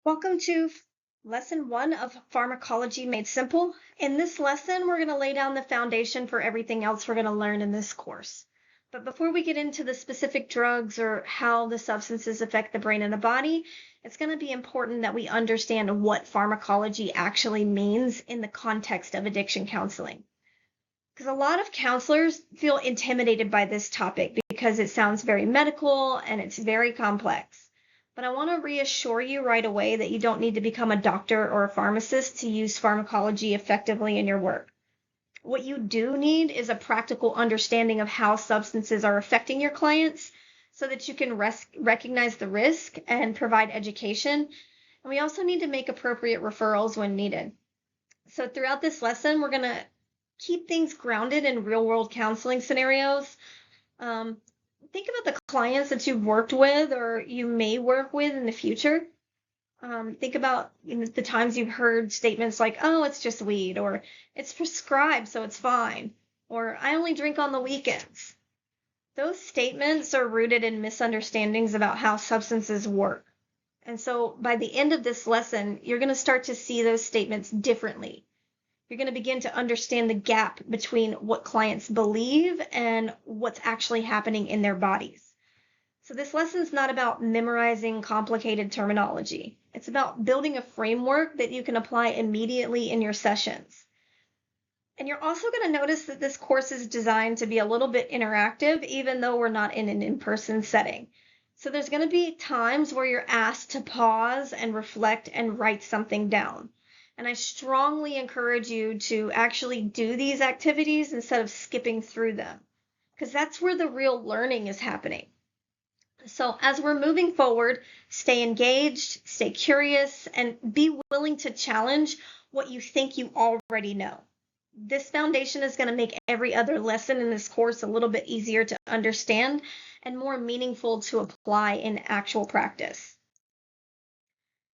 Welcome to lesson 1 of Pharmacology Made Simple. In this lesson, we're going to lay down the foundation for everything else we're going to learn in this course. But before we get into the specific drugs or how the substances affect the brain and the body, it's going to be important that we understand what pharmacology actually means in the context of addiction counseling. Because a lot of counselors feel intimidated by this topic because it sounds very medical and it's very complex. But I want to reassure you right away that you don't need to become a doctor or a pharmacist to use pharmacology effectively in your work. What you do need is a practical understanding of how substances are affecting your clients so that you can recognize the risk and provide education. And we also need to make appropriate referrals when needed. So throughout this lesson, we're going to keep things grounded in real world counseling scenarios. Think about the clients that you've worked with or you may work with in the future. Think about the times you've heard statements like, oh, it's just weed, or it's prescribed, so it's fine, or I only drink on the weekends. Those statements are rooted in misunderstandings about how substances work. And so by the end of this lesson, you're going to start to see those statements differently. You're going to begin to understand the gap between what clients believe and what's actually happening in their bodies. So this lesson's not about memorizing complicated terminology. It's about building a framework that you can apply immediately in your sessions. And you're also going to notice that this course is designed to be a little bit interactive, even though we're not in an in-person setting. So there's going to be times where you're asked to pause and reflect and write something down. And I strongly encourage you to actually do these activities instead of skipping through them, because that's where the real learning is happening. So as we're moving forward, stay engaged, stay curious, and be willing to challenge what you think you already know. This foundation is going to make every other lesson in this course a little bit easier to understand and more meaningful to apply in actual practice.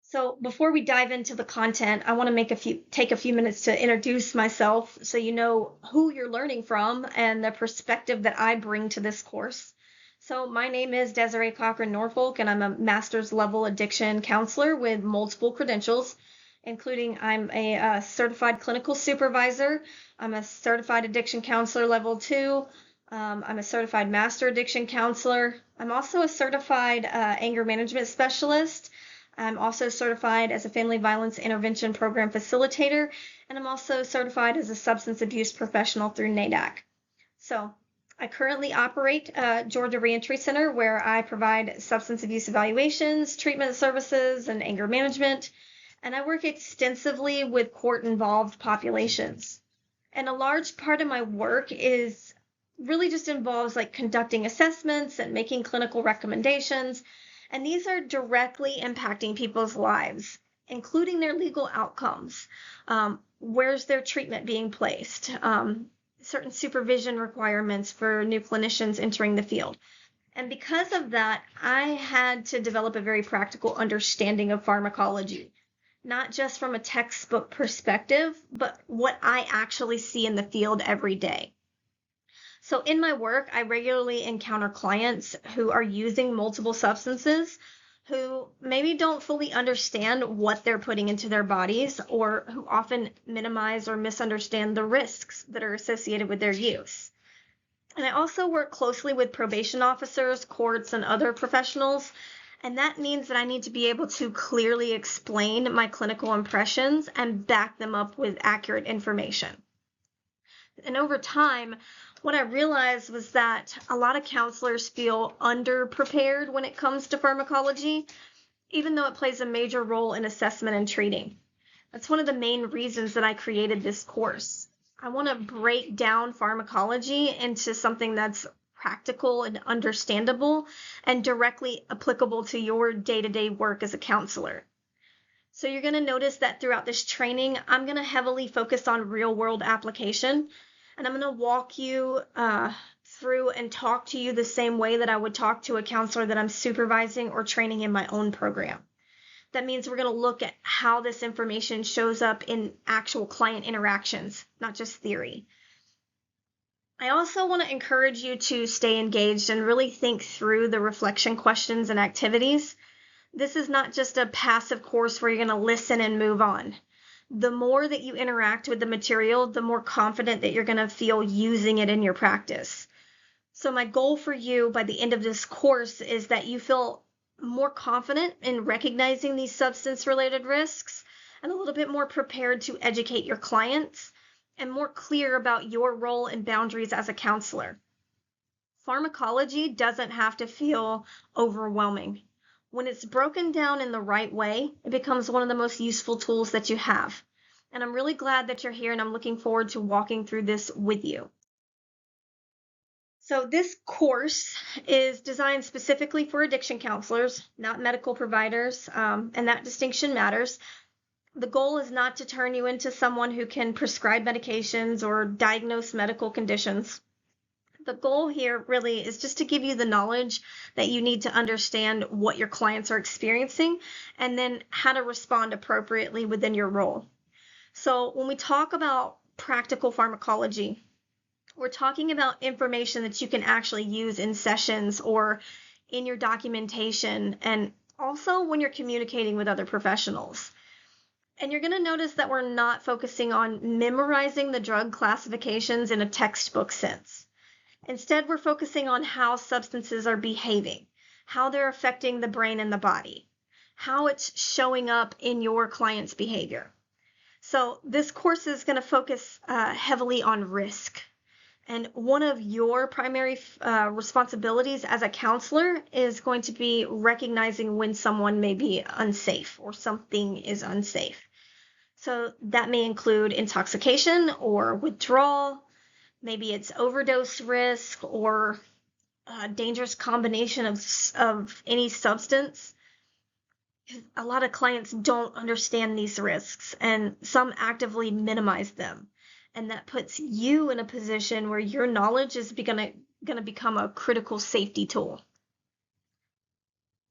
So before we dive into the content, I want to take a few minutes to introduce myself so you know who you're learning from and the perspective that I bring to this course. So my name is Desiree Cochran Norfolk, and I'm a master's level addiction counselor with multiple credentials, including I'm a certified clinical supervisor. I'm a certified addiction counselor level 2. I'm a certified master addiction counselor. I'm also a certified anger management specialist. I'm also certified as a family violence intervention program facilitator, and I'm also certified as a substance abuse professional through NADAC. So I currently operate Georgia Reentry Center, where I provide substance abuse evaluations, treatment services, and anger management, and I work extensively with court-involved populations. And a large part of my work is really just involves like conducting assessments and making clinical recommendations. And these are directly impacting people's lives, including their legal outcomes. Where's their treatment being placed? Certain supervision requirements for new clinicians entering the field. And because of that, I had to develop a very practical understanding of pharmacology, not just from a textbook perspective, but what I actually see in the field every day. So in my work, I regularly encounter clients who are using multiple substances who maybe don't fully understand what they're putting into their bodies, or who often minimize or misunderstand the risks that are associated with their use. And I also work closely with probation officers, courts, and other professionals, and that means that I need to be able to clearly explain my clinical impressions and back them up with accurate information. And over time, what I realized was that a lot of counselors feel underprepared when it comes to pharmacology, even though it plays a major role in assessment and treating. That's one of the main reasons that I created this course. I want to break down pharmacology into something that's practical and understandable and directly applicable to your day-to-day work as a counselor. So you're going to notice that throughout this training, I'm going to heavily focus on real-world application. And I'm going to walk you through and talk to you the same way that I would talk to a counselor that I'm supervising or training in my own program. That means we're going to look at how this information shows up in actual client interactions, not just theory. I also want to encourage you to stay engaged and really think through the reflection questions and activities. This is not just a passive course where you're going to listen and move on. The more that you interact with the material, the more confident that you're going to feel using it in your practice. So my goal for you by the end of this course is that you feel more confident in recognizing these substance-related risks and a little bit more prepared to educate your clients and more clear about your role and boundaries as a counselor. Pharmacology doesn't have to feel overwhelming. When it's broken down in the right way, it becomes one of the most useful tools that you have. And I'm really glad that you're here, and I'm looking forward to walking through this with you. So this course is designed specifically for addiction counselors, not medical providers, and that distinction matters. The goal is not to turn you into someone who can prescribe medications or diagnose medical conditions. The goal here really is just to give you the knowledge that you need to understand what your clients are experiencing and then how to respond appropriately within your role. So when we talk about practical pharmacology, we're talking about information that you can actually use in sessions or in your documentation and also when you're communicating with other professionals. And you're going to notice that we're not focusing on memorizing the drug classifications in a textbook sense. Instead, we're focusing on how substances are behaving, how they're affecting the brain and the body, how it's showing up in your client's behavior. So this course is going to focus heavily on risk. And one of your primary responsibilities as a counselor is going to be recognizing when someone may be unsafe or something is unsafe. So that may include intoxication or withdrawal. Maybe it's overdose risk or a dangerous combination of any substance. A lot of clients don't understand these risks, and some actively minimize them. And that puts you in a position where your knowledge is going to become a critical safety tool.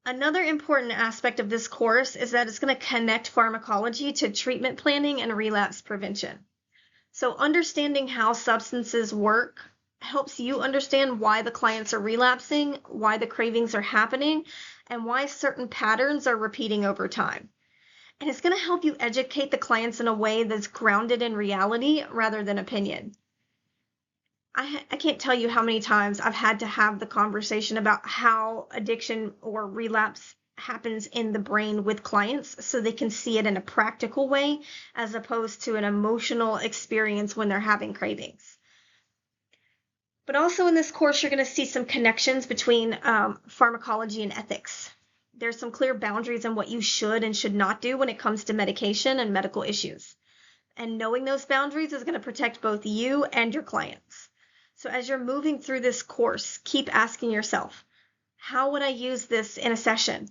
Another important aspect of this course is that it's going to connect pharmacology to treatment planning and relapse prevention. So understanding how substances work helps you understand why the clients are relapsing, why the cravings are happening, and why certain patterns are repeating over time. And it's going to help you educate the clients in a way that's grounded in reality rather than opinion. I can't tell you how many times I've had to have the conversation about how addiction or relapse happens in the brain with clients so they can see it in a practical way as opposed to an emotional experience when they're having cravings. But also in this course, you're going to see some connections between pharmacology and ethics. There's some clear boundaries on what you should and should not do when it comes to medication and medical issues. And knowing those boundaries is going to protect both you and your clients. So as you're moving through this course, keep asking yourself, how would I use this in a session?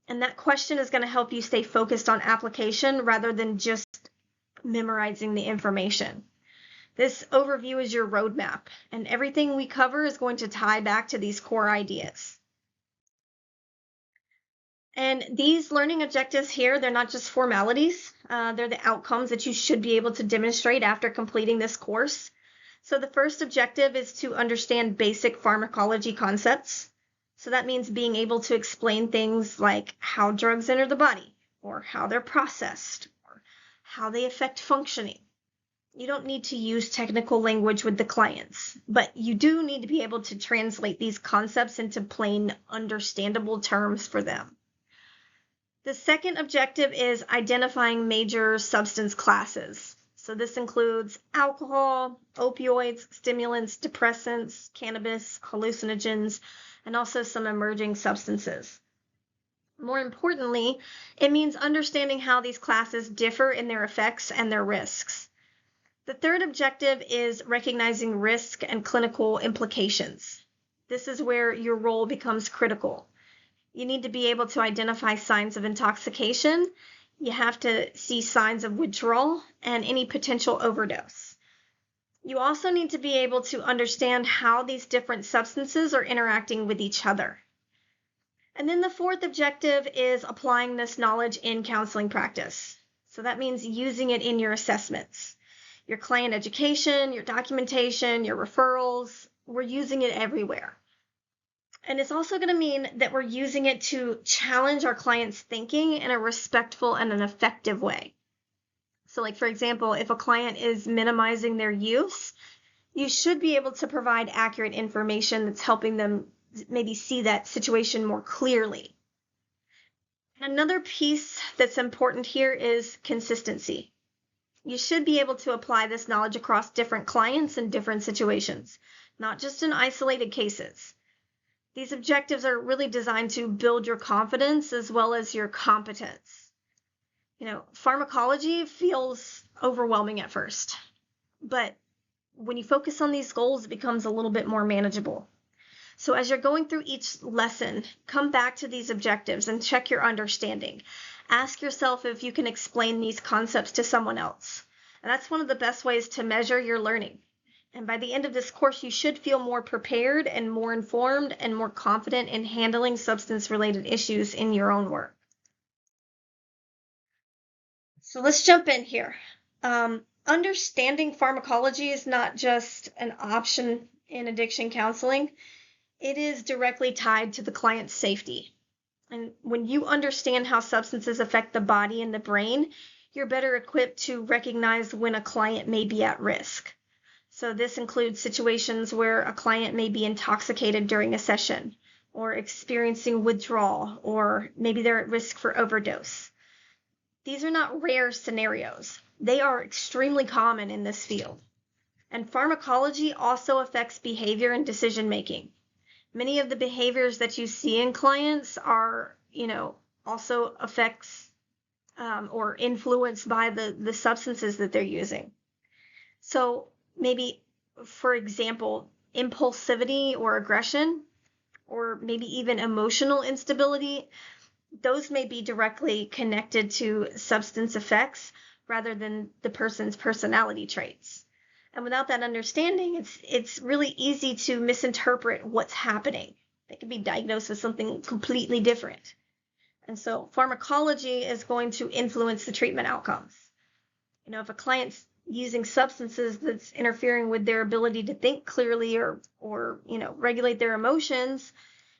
And that question is going to help you stay focused on application rather than just memorizing the information. This overview is your roadmap, and everything we cover is going to tie back to these core ideas. And these learning objectives here, they're not just formalities. They're the outcomes that you should be able to demonstrate after completing this course. So the first objective is to understand basic pharmacology concepts. So that means being able to explain things like how drugs enter the body, or how they're processed, or how they affect functioning. You don't need to use technical language with the clients, but you do need to be able to translate these concepts into plain, understandable terms for them. The second objective is identifying major substance classes. So this includes alcohol, opioids, stimulants, depressants, cannabis, hallucinogens, and also some emerging substances. More importantly, it means understanding how these classes differ in their effects and their risks. The third objective is recognizing risk and clinical implications. This is where your role becomes critical. You need to be able to identify signs of intoxication. You have to see signs of withdrawal and any potential overdose. You also need to be able to understand how these different substances are interacting with each other. And then the fourth objective is applying this knowledge in counseling practice. So that means using it in your assessments, your client education, your documentation, your referrals. We're using it everywhere. And it's also going to mean that we're using it to challenge our client's thinking in a respectful and an effective way. So like, for example, if a client is minimizing their use, you should be able to provide accurate information that's helping them maybe see that situation more clearly. Another piece that's important here is consistency. You should be able to apply this knowledge across different clients and different situations, not just in isolated cases. These objectives are really designed to build your confidence as well as your competence. Pharmacology feels overwhelming at first, but when you focus on these goals, it becomes a little bit more manageable. So as you're going through each lesson, come back to these objectives and check your understanding. Ask yourself if you can explain these concepts to someone else. And that's one of the best ways to measure your learning. And by the end of this course, you should feel more prepared and more informed and more confident in handling substance-related issues in your own work. So let's jump in here. Understanding pharmacology is not just an option in addiction counseling. It is directly tied to the client's safety. And when you understand how substances affect the body and the brain, you're better equipped to recognize when a client may be at risk. So this includes situations where a client may be intoxicated during a session, or experiencing withdrawal, or maybe they're at risk for overdose. These are not rare scenarios. They are extremely common in this field. And pharmacology also affects behavior and decision making. Many of the behaviors that you see in clients are, also affects or influenced by the substances that they're using. So maybe, for example, impulsivity or aggression, or maybe even emotional instability, those may be directly connected to substance effects rather than the person's personality traits. And without that understanding, it's really easy to misinterpret what's happening. They could be diagnosed with something completely different. And so pharmacology is going to influence the treatment outcomes. If a client's using substances that's interfering with their ability to think clearly or regulate their emotions,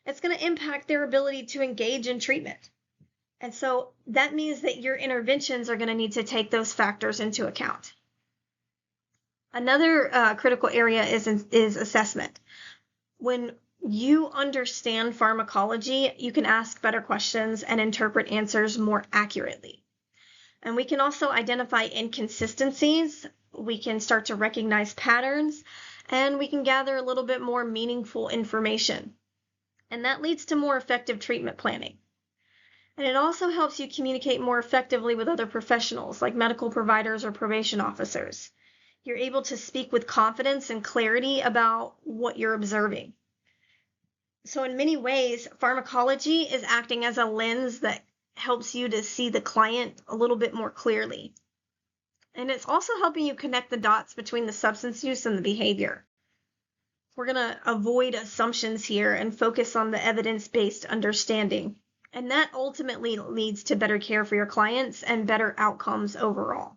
it's going to impact their ability to engage in treatment. And so that means that your interventions are going to need to take those factors into account. Another critical area is assessment. When you understand pharmacology, you can ask better questions and interpret answers more accurately. And we can also identify inconsistencies. We can start to recognize patterns, and we can gather a little bit more meaningful information. And that leads to more effective treatment planning. And it also helps you communicate more effectively with other professionals like medical providers or probation officers. You're able to speak with confidence and clarity about what you're observing. So in many ways, pharmacology is acting as a lens that helps you to see the client a little bit more clearly. And it's also helping you connect the dots between the substance use and the behavior. We're going to avoid assumptions here and focus on the evidence-based understanding. And that ultimately leads to better care for your clients and better outcomes overall.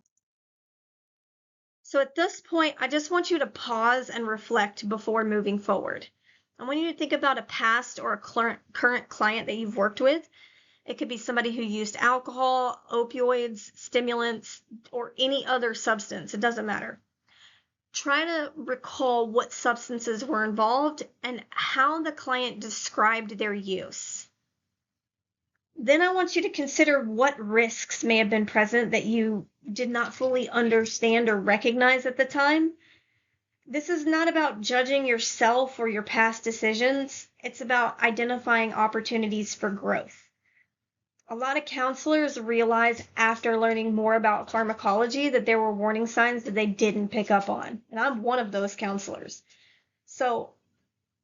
So at this point, I just want you to pause and reflect before moving forward. I want you to think about a past or a current client that you've worked with. It could be somebody who used alcohol, opioids, stimulants, or any other substance. It doesn't matter. Try to recall what substances were involved and how the client described their use. Then I want you to consider what risks may have been present that you did not fully understand or recognize at the time. This is not about judging yourself or your past decisions. It's about identifying opportunities for growth. A lot of counselors realize after learning more about pharmacology that there were warning signs that they didn't pick up on. And I'm one of those counselors. So,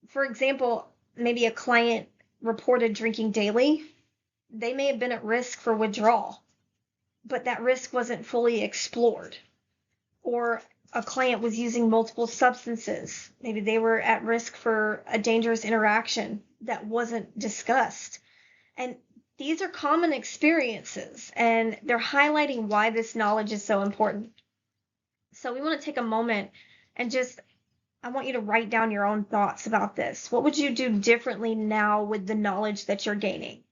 for example, maybe a client reported drinking daily. They may have been at risk for withdrawal, but that risk wasn't fully explored. Or a client was using multiple substances. Maybe they were at risk for a dangerous interaction that wasn't discussed. And these are common experiences, and they're highlighting why this knowledge is so important. So we want to take a moment and just I want you to write down your own thoughts about this. What would you do differently now with the knowledge that you're gaining?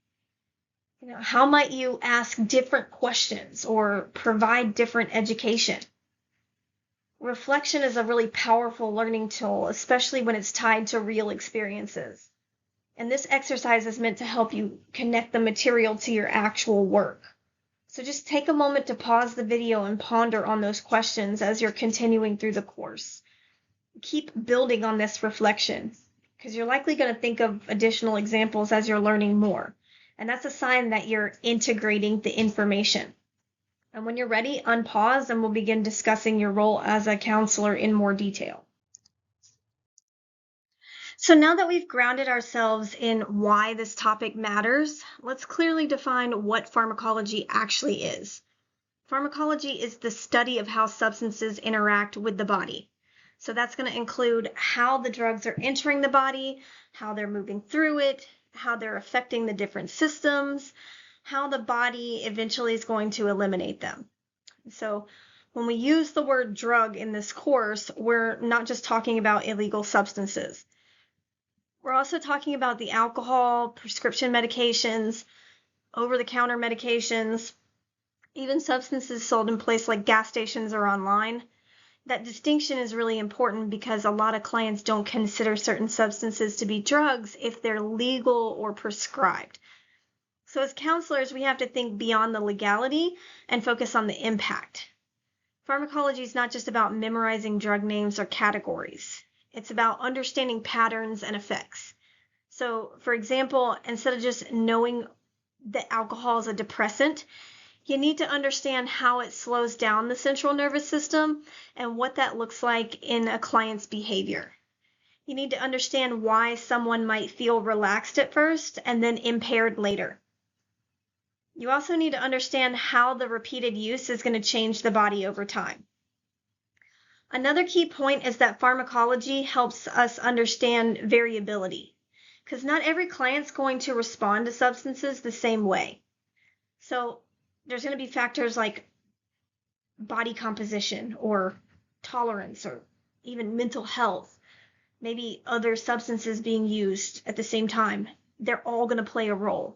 How might you ask different questions or provide different education? Reflection is a really powerful learning tool, especially when it's tied to real experiences. And this exercise is meant to help you connect the material to your actual work. So just take a moment to pause the video and ponder on those questions as you're continuing through the course. Keep building on this reflection because you're likely going to think of additional examples as you're learning more. And that's a sign that you're integrating the information. And when you're ready, unpause and we'll begin discussing your role as a counselor in more detail. So now that we've grounded ourselves in why this topic matters, let's clearly define what pharmacology actually is. Pharmacology is the study of how substances interact with the body. So that's going to include how the drugs are entering the body, how they're moving through it, how they're affecting the different systems, how the body eventually is going to eliminate them. So when we use the word drug in this course, we're not just talking about illegal substances. We're also talking about the alcohol, prescription medications, over-the-counter medications, even substances sold in places like gas stations or online. That distinction is really important because a lot of clients don't consider certain substances to be drugs if they're legal or prescribed. So as counselors, we have to think beyond the legality and focus on the impact. Pharmacology is not just about memorizing drug names or categories. It's about understanding patterns and effects. So, for example, instead of just knowing that alcohol is a depressant, you need to understand how it slows down the central nervous system and what that looks like in a client's behavior. You need to understand why someone might feel relaxed at first and then impaired later. You also need to understand how the repeated use is going to change the body over time. Another key point is that pharmacology helps us understand variability, because not every client's going to respond to substances the same way. So there's going to be factors like body composition or tolerance or even mental health, maybe other substances being used at the same time. They're all going to play a role.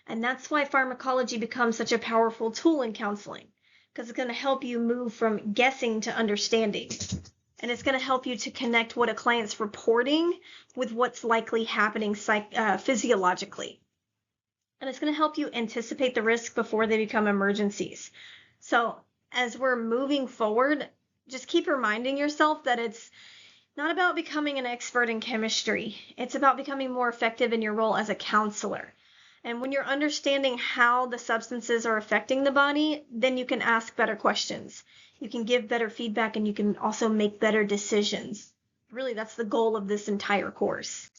And that's why pharmacology becomes such a powerful tool in counseling, because it's going to help you move from guessing to understanding. And it's going to help you to connect what a client's reporting with what's likely happening physiologically. And it's going to help you anticipate the risk before they become emergencies. So as we're moving forward, just keep reminding yourself that it's not about becoming an expert in chemistry. It's about becoming more effective in your role as a counselor. And when you're understanding how the substances are affecting the body, then you can ask better questions. You can give better feedback and you can also make better decisions. Really, that's the goal of this entire course.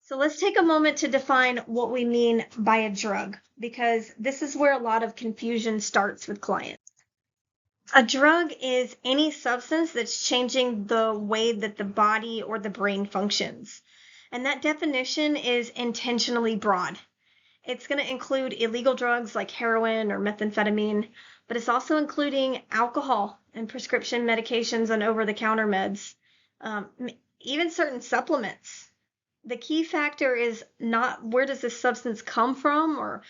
So let's take a moment to define what we mean by a drug, because this is where a lot of confusion starts with clients. A drug is any substance that's changing the way that the body or the brain functions. And that definition is intentionally broad. It's going to include illegal drugs like heroin or methamphetamine, but it's also including alcohol and prescription medications and over-the-counter meds, even certain supplements. The key factor is not where does this substance come from or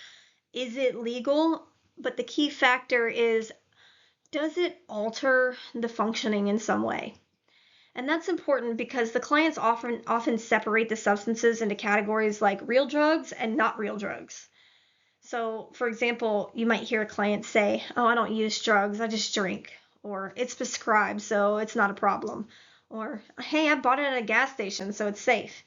is it legal, but the key factor is does it alter the functioning in some way? And that's important because the clients often separate the substances into categories like real drugs and not real drugs. So, for example, you might hear a client say, "Oh, I don't use drugs, I just drink," or "It's prescribed, so it's not a problem," or "Hey, I bought it at a gas station, so it's safe."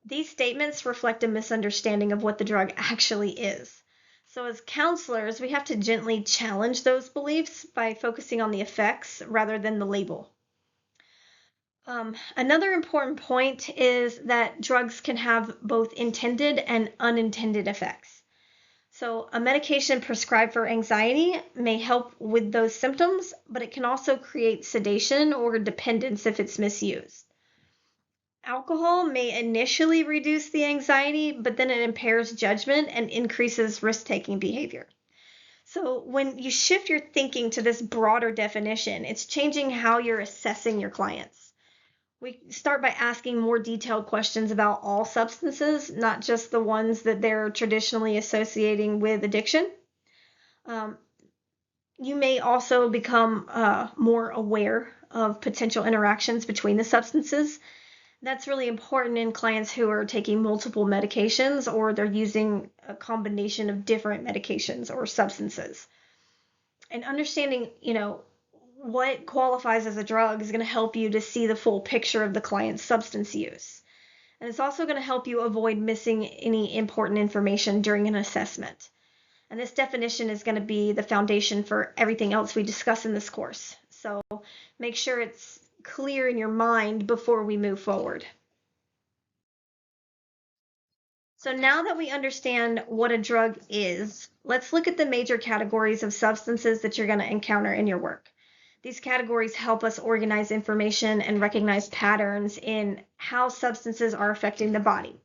These statements reflect a misunderstanding of what the drug actually is. So as counselors, we have to gently challenge those beliefs by focusing on the effects rather than the label. Another important point is that drugs can have both intended and unintended effects. So a medication prescribed for anxiety may help with those symptoms, but it can also create sedation or dependence if it's misused. Alcohol may initially reduce the anxiety, but then it impairs judgment and increases risk-taking behavior. So when you shift your thinking to this broader definition, it's changing how you're assessing your clients. We start by asking more detailed questions about all substances, not just the ones that they're traditionally associating with addiction. You may also become more aware of potential interactions between the substances. That's really important in clients who are taking multiple medications or they're using a combination of different medications or substances. And understanding, what qualifies as a drug is going to help you to see the full picture of the client's substance use. And it's also going to help you avoid missing any important information during an assessment. And this definition is going to be the foundation for everything else we discuss in this course. So make sure it's clear in your mind before we move forward. So now that we understand what a drug is, let's look at the major categories of substances that you're going to encounter in your work. These categories help us organize information and recognize patterns in how substances are affecting the body.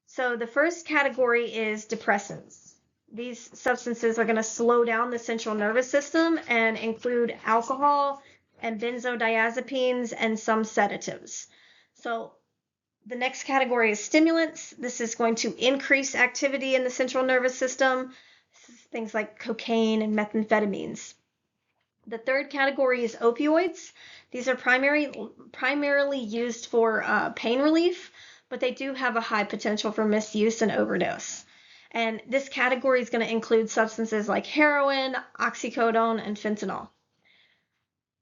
So the first category is depressants. These substances are going to slow down the central nervous system and include alcohol and benzodiazepines and some sedatives. So the next category is stimulants. This is going to increase activity in the central nervous system, things like cocaine and methamphetamines. The third category is opioids. These are primarily used for pain relief, but they do have a high potential for misuse and overdose. And this category is going to include substances like heroin, oxycodone, and fentanyl.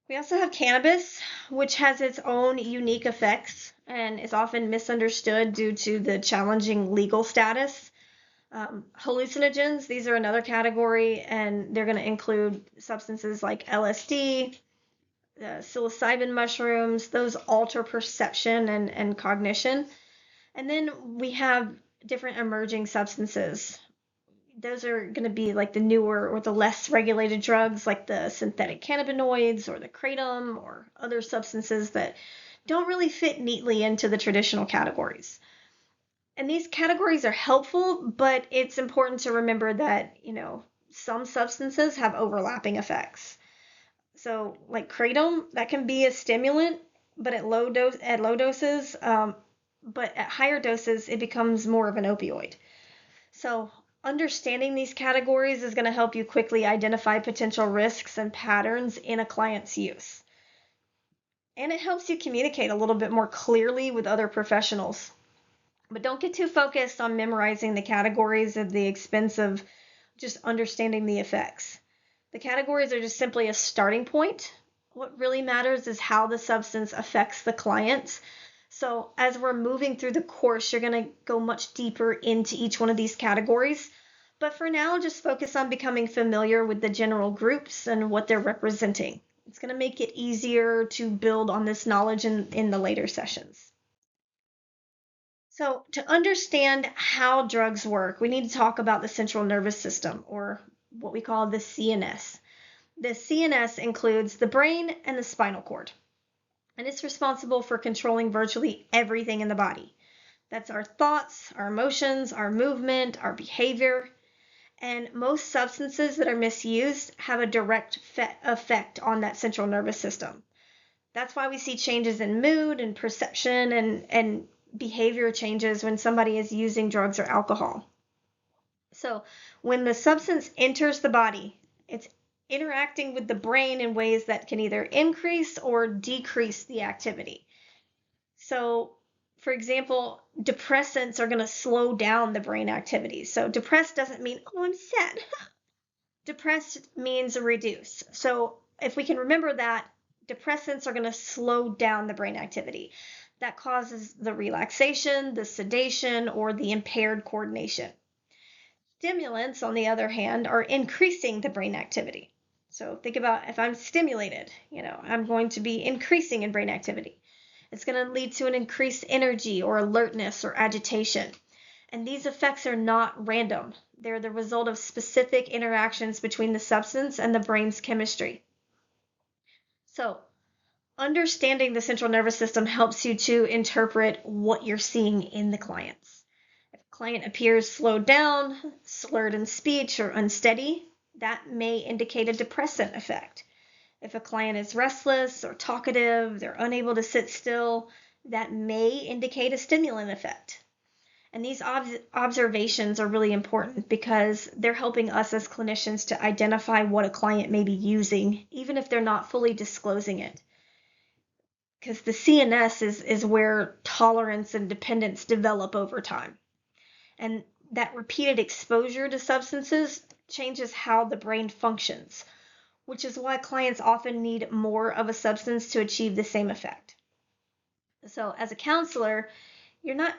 We also have cannabis, which has its own unique effects and is often misunderstood due to the challenging legal status. Hallucinogens, these are another category, and they're going to include substances like LSD, psilocybin mushrooms. Those alter perception and cognition. And then we have different emerging substances. Those are going to be like the newer or the less regulated drugs like the synthetic cannabinoids or the kratom or other substances that don't really fit neatly into the traditional categories. And these categories are helpful, but it's important to remember that, some substances have overlapping effects. So like kratom, that can be a stimulant, but at low doses, but at higher doses, it becomes more of an opioid. So understanding these categories is going to help you quickly identify potential risks and patterns in a client's use. And it helps you communicate a little bit more clearly with other professionals. But don't get too focused on memorizing the categories at the expense of just understanding the effects. The categories are just simply a starting point. What really matters is how the substance affects the client. So as we're moving through the course, you're going to go much deeper into each one of these categories. But for now, just focus on becoming familiar with the general groups and what they're representing. It's going to make it easier to build on this knowledge in the later sessions. So to understand how drugs work, we need to talk about the central nervous system, or what we call the CNS. The CNS includes the brain and the spinal cord, and it's responsible for controlling virtually everything in the body. That's our thoughts, our emotions, our movement, our behavior. And most substances that are misused have a direct effect on that central nervous system. That's why we see changes in mood and perception and behavior changes when somebody is using drugs or alcohol. So when the substance enters the body, it's interacting with the brain in ways that can either increase or decrease the activity. So, for example, depressants are going to slow down the brain activity. So depressed doesn't mean, oh, I'm sad. Depressed means reduce. So if we can remember that, depressants are going to slow down the brain activity. That causes the relaxation, the sedation, or the impaired coordination. Stimulants, on the other hand, are increasing the brain activity. So think about if I'm stimulated, I'm going to be increasing in brain activity. It's going to lead to an increased energy or alertness or agitation. And these effects are not random. They're the result of specific interactions between the substance and the brain's chemistry. So understanding the central nervous system helps you to interpret what you're seeing in the clients. If a client appears slowed down, slurred in speech, or unsteady, that may indicate a depressant effect. If a client is restless or talkative, they're unable to sit still, that may indicate a stimulant effect. And these observations are really important because they're helping us as clinicians to identify what a client may be using, even if they're not fully disclosing it. Because the CNS is where tolerance and dependence develop over time. And that repeated exposure to substances changes how the brain functions, which is why clients often need more of a substance to achieve the same effect. So as a counselor, you're not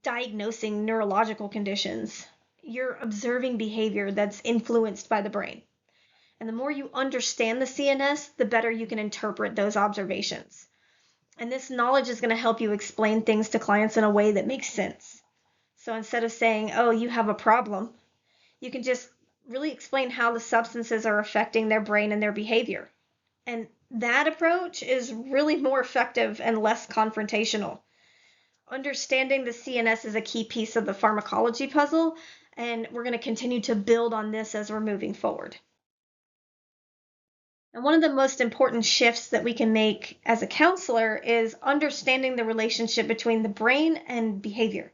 diagnosing neurological conditions. You're observing behavior that's influenced by the brain. And the more you understand the CNS, the better you can interpret those observations. And this knowledge is going to help you explain things to clients in a way that makes sense. So instead of saying, oh, you have a problem, you can just really explain how the substances are affecting their brain and their behavior. And that approach is really more effective and less confrontational. Understanding the CNS is a key piece of the pharmacology puzzle, and we're going to continue to build on this as we're moving forward. And one of the most important shifts that we can make as a counselor is understanding the relationship between the brain and behavior.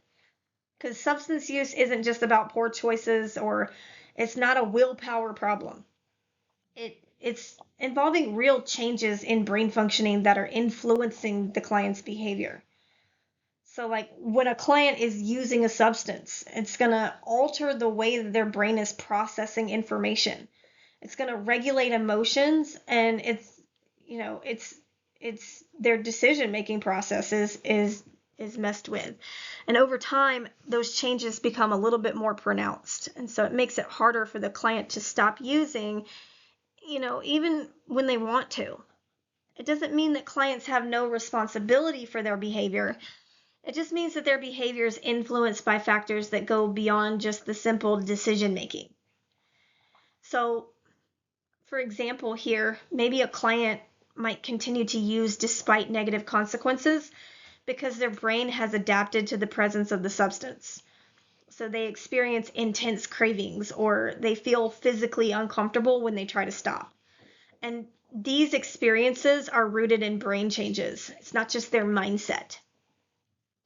Because substance use isn't just about poor choices, or it's not a willpower problem. It's involving real changes in brain functioning that are influencing the client's behavior. So like when a client is using a substance, it's going to alter the way that their brain is processing information. It's going to regulate emotions, and it's their decision-making process is messed with. And over time, those changes become a little bit more pronounced. And so it makes it harder for the client to stop using, even when they want to. It doesn't mean that clients have no responsibility for their behavior. It just means that their behavior is influenced by factors that go beyond just the simple decision making. So, for example, here, maybe a client might continue to use despite negative consequences because their brain has adapted to the presence of the substance. So they experience intense cravings, or they feel physically uncomfortable when they try to stop. And these experiences are rooted in brain changes. It's not just their mindset.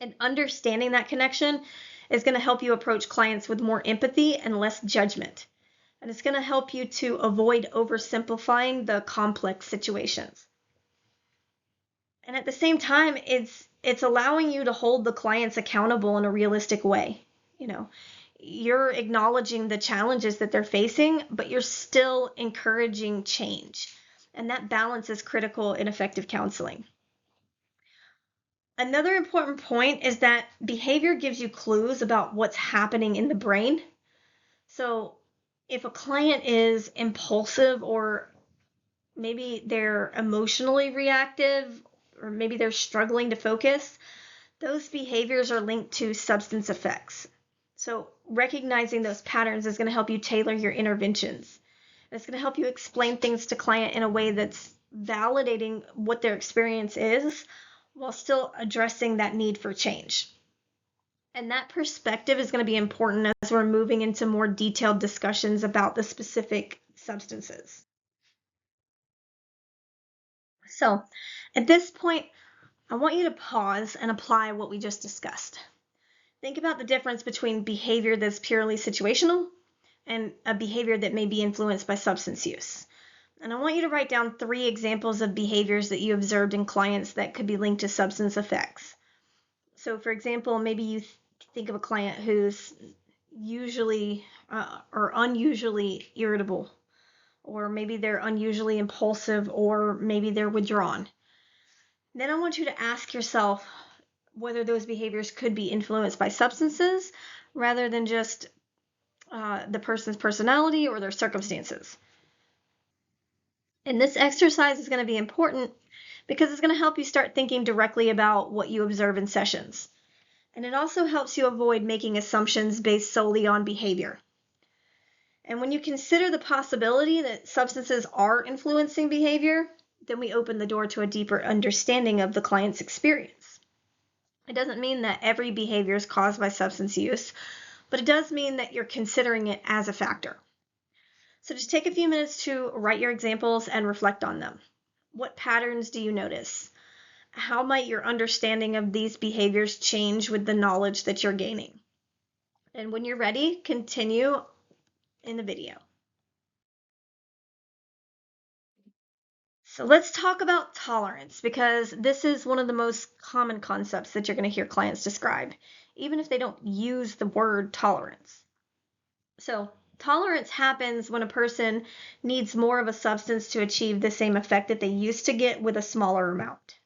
And understanding that connection is going to help you approach clients with more empathy and less judgment. And it's going to help you to avoid oversimplifying the complex situations. And at the same time, it's allowing you to hold the clients accountable in a realistic way. You're acknowledging the challenges that they're facing, but you're still encouraging change. And that balance is critical in effective counseling. Another important point is that behavior gives you clues about what's happening in the brain. So if a client is impulsive, or maybe they're emotionally reactive, or maybe they're struggling to focus, those behaviors are linked to substance effects. So recognizing those patterns is going to help you tailor your interventions. It's going to help you explain things to client in a way that's validating what their experience is, while still addressing that need for change. And that perspective is going to be important as we're moving into more detailed discussions about the specific substances. So at this point, I want you to pause and apply what we just discussed. Think about the difference between behavior that's purely situational and a behavior that may be influenced by substance use. And I want you to write down 3 examples of behaviors that you observed in clients that could be linked to substance effects. So for example, maybe you think of a client who's usually or unusually irritable, or maybe they're unusually impulsive, or maybe they're withdrawn. Then I want you to ask yourself whether those behaviors could be influenced by substances rather than just the person's personality or their circumstances. And this exercise is going to be important because it's going to help you start thinking directly about what you observe in sessions. And it also helps you avoid making assumptions based solely on behavior. And when you consider the possibility that substances are influencing behavior, then we open the door to a deeper understanding of the client's experience. It doesn't mean that every behavior is caused by substance use, but it does mean that you're considering it as a factor. So just take a few minutes to write your examples and reflect on them. What patterns do you notice? How might your understanding of these behaviors change with the knowledge that you're gaining? And when you're ready, continue in the video. So let's talk about tolerance, because this is one of the most common concepts that you're going to hear clients describe, even if they don't use the word tolerance. So tolerance happens when a person needs more of a substance to achieve the same effect that they used to get with a smaller amount.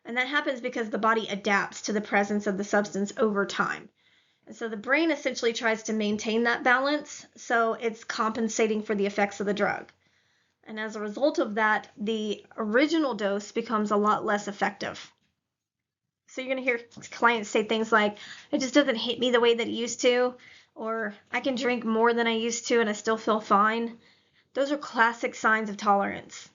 And that happens because the body adapts to the presence of the substance over time. And so the brain essentially tries to maintain that balance, so it's compensating for the effects of the drug. And as a result of that, the original dose becomes a lot less effective. So you're going to hear clients say things like, it just doesn't hit me the way that it used to, or I can drink more than I used to and I still feel fine. Those are classic signs of tolerance.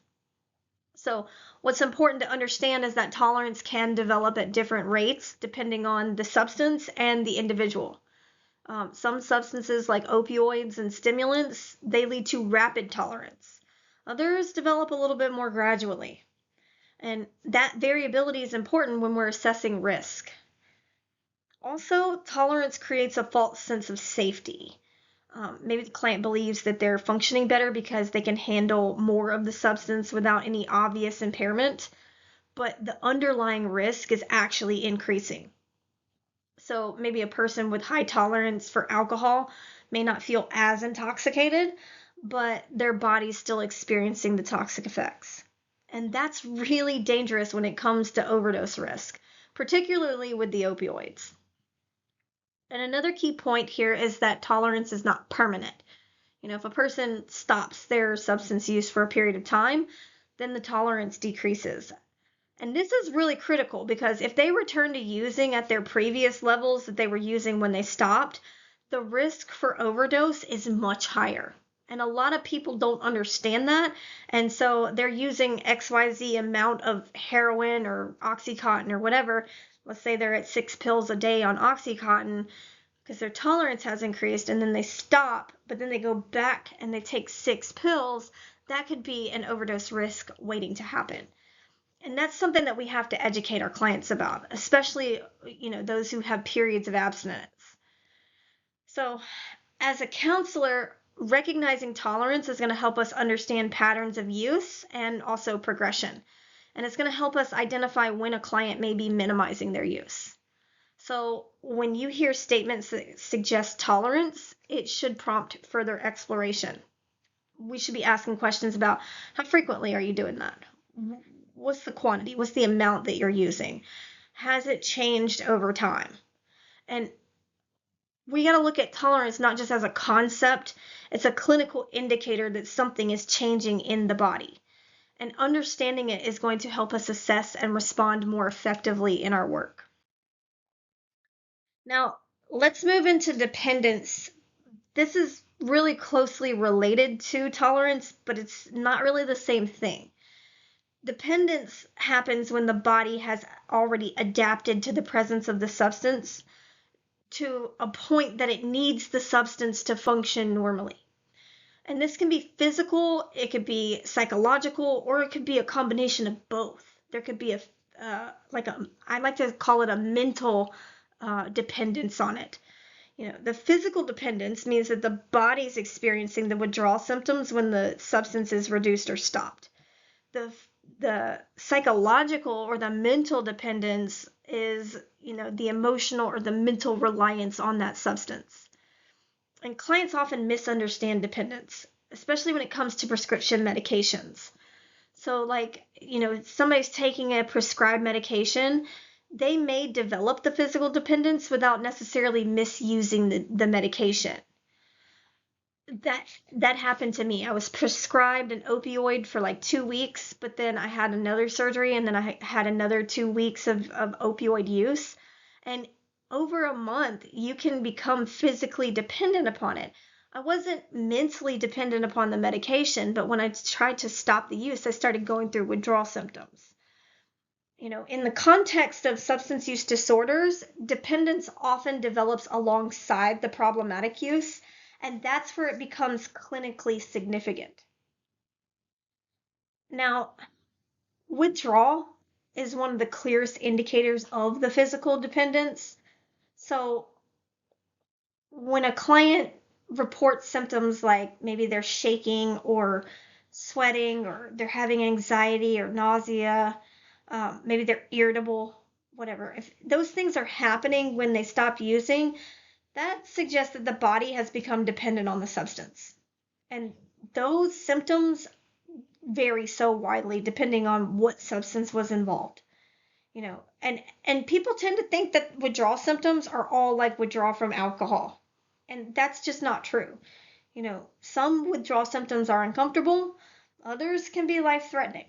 So what's important to understand is that tolerance can develop at different rates depending on the substance and the individual. Some substances like opioids and stimulants, they lead to rapid tolerance. Others develop a little bit more gradually. And that variability is important when we're assessing risk. Also, tolerance creates a false sense of safety. Maybe the client believes that they're functioning better because they can handle more of the substance without any obvious impairment, but the underlying risk is actually increasing. So maybe a person with high tolerance for alcohol may not feel as intoxicated, but their body's still experiencing the toxic effects. And that's really dangerous when it comes to overdose risk, particularly with the opioids. And another key point here is that tolerance is not permanent. If a person stops their substance use for a period of time, then the tolerance decreases. And this is really critical because if they return to using at their previous levels that they were using when they stopped, the risk for overdose is much higher. And a lot of people don't understand that. And so they're using XYZ amount of heroin or Oxycontin or whatever. Let's say they're at 6 pills a day on Oxycontin because their tolerance has increased, and then they stop, but then they go back and they take 6 pills. That could be an overdose risk waiting to happen. And that's something that we have to educate our clients about, especially, those who have periods of abstinence. So as a counselor, recognizing tolerance is going to help us understand patterns of use and also progression. And it's going to help us identify when a client may be minimizing their use. So when you hear statements that suggest tolerance, it should prompt further exploration. We should be asking questions about how frequently are you doing that? What's the quantity? What's the amount that you're using? Has it changed over time? And we got to look at tolerance not just as a concept, it's a clinical indicator that something is changing in the body. And understanding it is going to help us assess and respond more effectively in our work. Now, let's move into dependence. This is really closely related to tolerance, but it's not really the same thing. Dependence happens when the body has already adapted to the presence of the substance to a point that it needs the substance to function normally. And this can be physical, it could be psychological, or it could be a combination of both. There could be I like to call it a mental dependence on it. The physical dependence means that the body's experiencing the withdrawal symptoms when the substance is reduced or stopped. The psychological or the mental dependence is, the emotional or the mental reliance on that substance. And clients often misunderstand dependence, especially when it comes to prescription medications. So somebody's taking a prescribed medication, they may develop the physical dependence without necessarily misusing the medication. That happened to me. I was prescribed an opioid for 2 weeks, but then I had another surgery, and then I had another 2 weeks of opioid use. And over a month, you can become physically dependent upon it. I wasn't mentally dependent upon the medication, but when I tried to stop the use, I started going through withdrawal symptoms. In the context of substance use disorders, dependence often develops alongside the problematic use, And that's where it becomes clinically significant. Now, withdrawal is one of the clearest indicators of the physical dependence. So when a client reports symptoms like maybe they're shaking or sweating or they're having anxiety or nausea, maybe they're irritable, whatever, if those things are happening when they stop using, that suggests that the body has become dependent on the substance. And those symptoms vary so widely depending on what substance was involved. And people tend to think that withdrawal symptoms are all like withdrawal from alcohol, and that's just not true. Some withdrawal symptoms are uncomfortable, others can be life-threatening.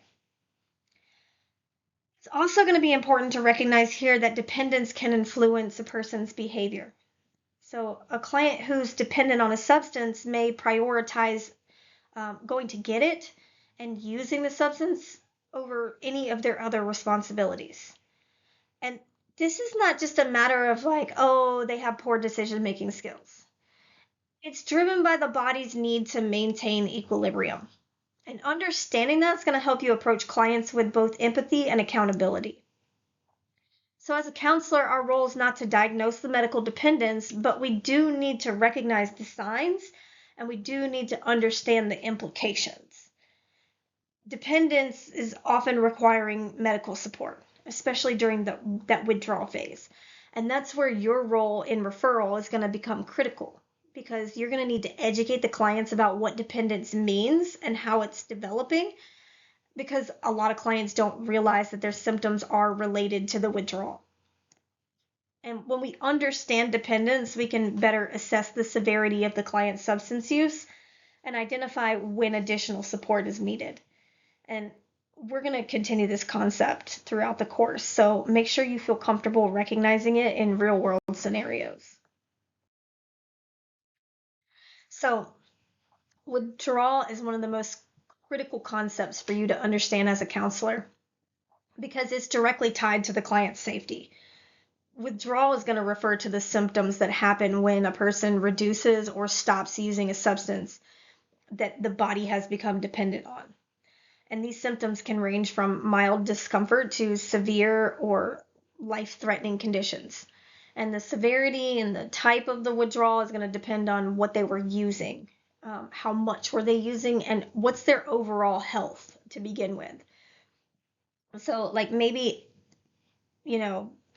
It's also going to be important to recognize here that dependence can influence a person's behavior. So a client who's dependent on a substance may prioritize going to get it and using the substance over any of their other responsibilities. And this is not just a matter of like, oh, they have poor decision-making skills. It's driven by the body's need to maintain equilibrium. And understanding that's going to help you approach clients with both empathy and accountability. So as a counselor, our role is not to diagnose the medical dependence, but we do need to recognize the signs, and we do need to understand the implications. Dependence is often requiring medical support, especially during that withdrawal phase. And that's where your role in referral is going to become critical, because you're going to need to educate the clients about what dependence means and how it's developing, because a lot of clients don't realize that their symptoms are related to the withdrawal. And when we understand dependence, we can better assess the severity of the client's substance use and identify when additional support is needed. And we're going to continue this concept throughout the course, so make sure you feel comfortable recognizing it in real-world scenarios. So withdrawal is one of the most critical concepts for you to understand as a counselor, because it's directly tied to the client's safety. Withdrawal is going to refer to the symptoms that happen when a person reduces or stops using a substance that the body has become dependent on. And these symptoms can range from mild discomfort to severe or life-threatening conditions. And the severity and the type of the withdrawal is going to depend on what they were using, how much were they using, and what's their overall health to begin with. So like maybe,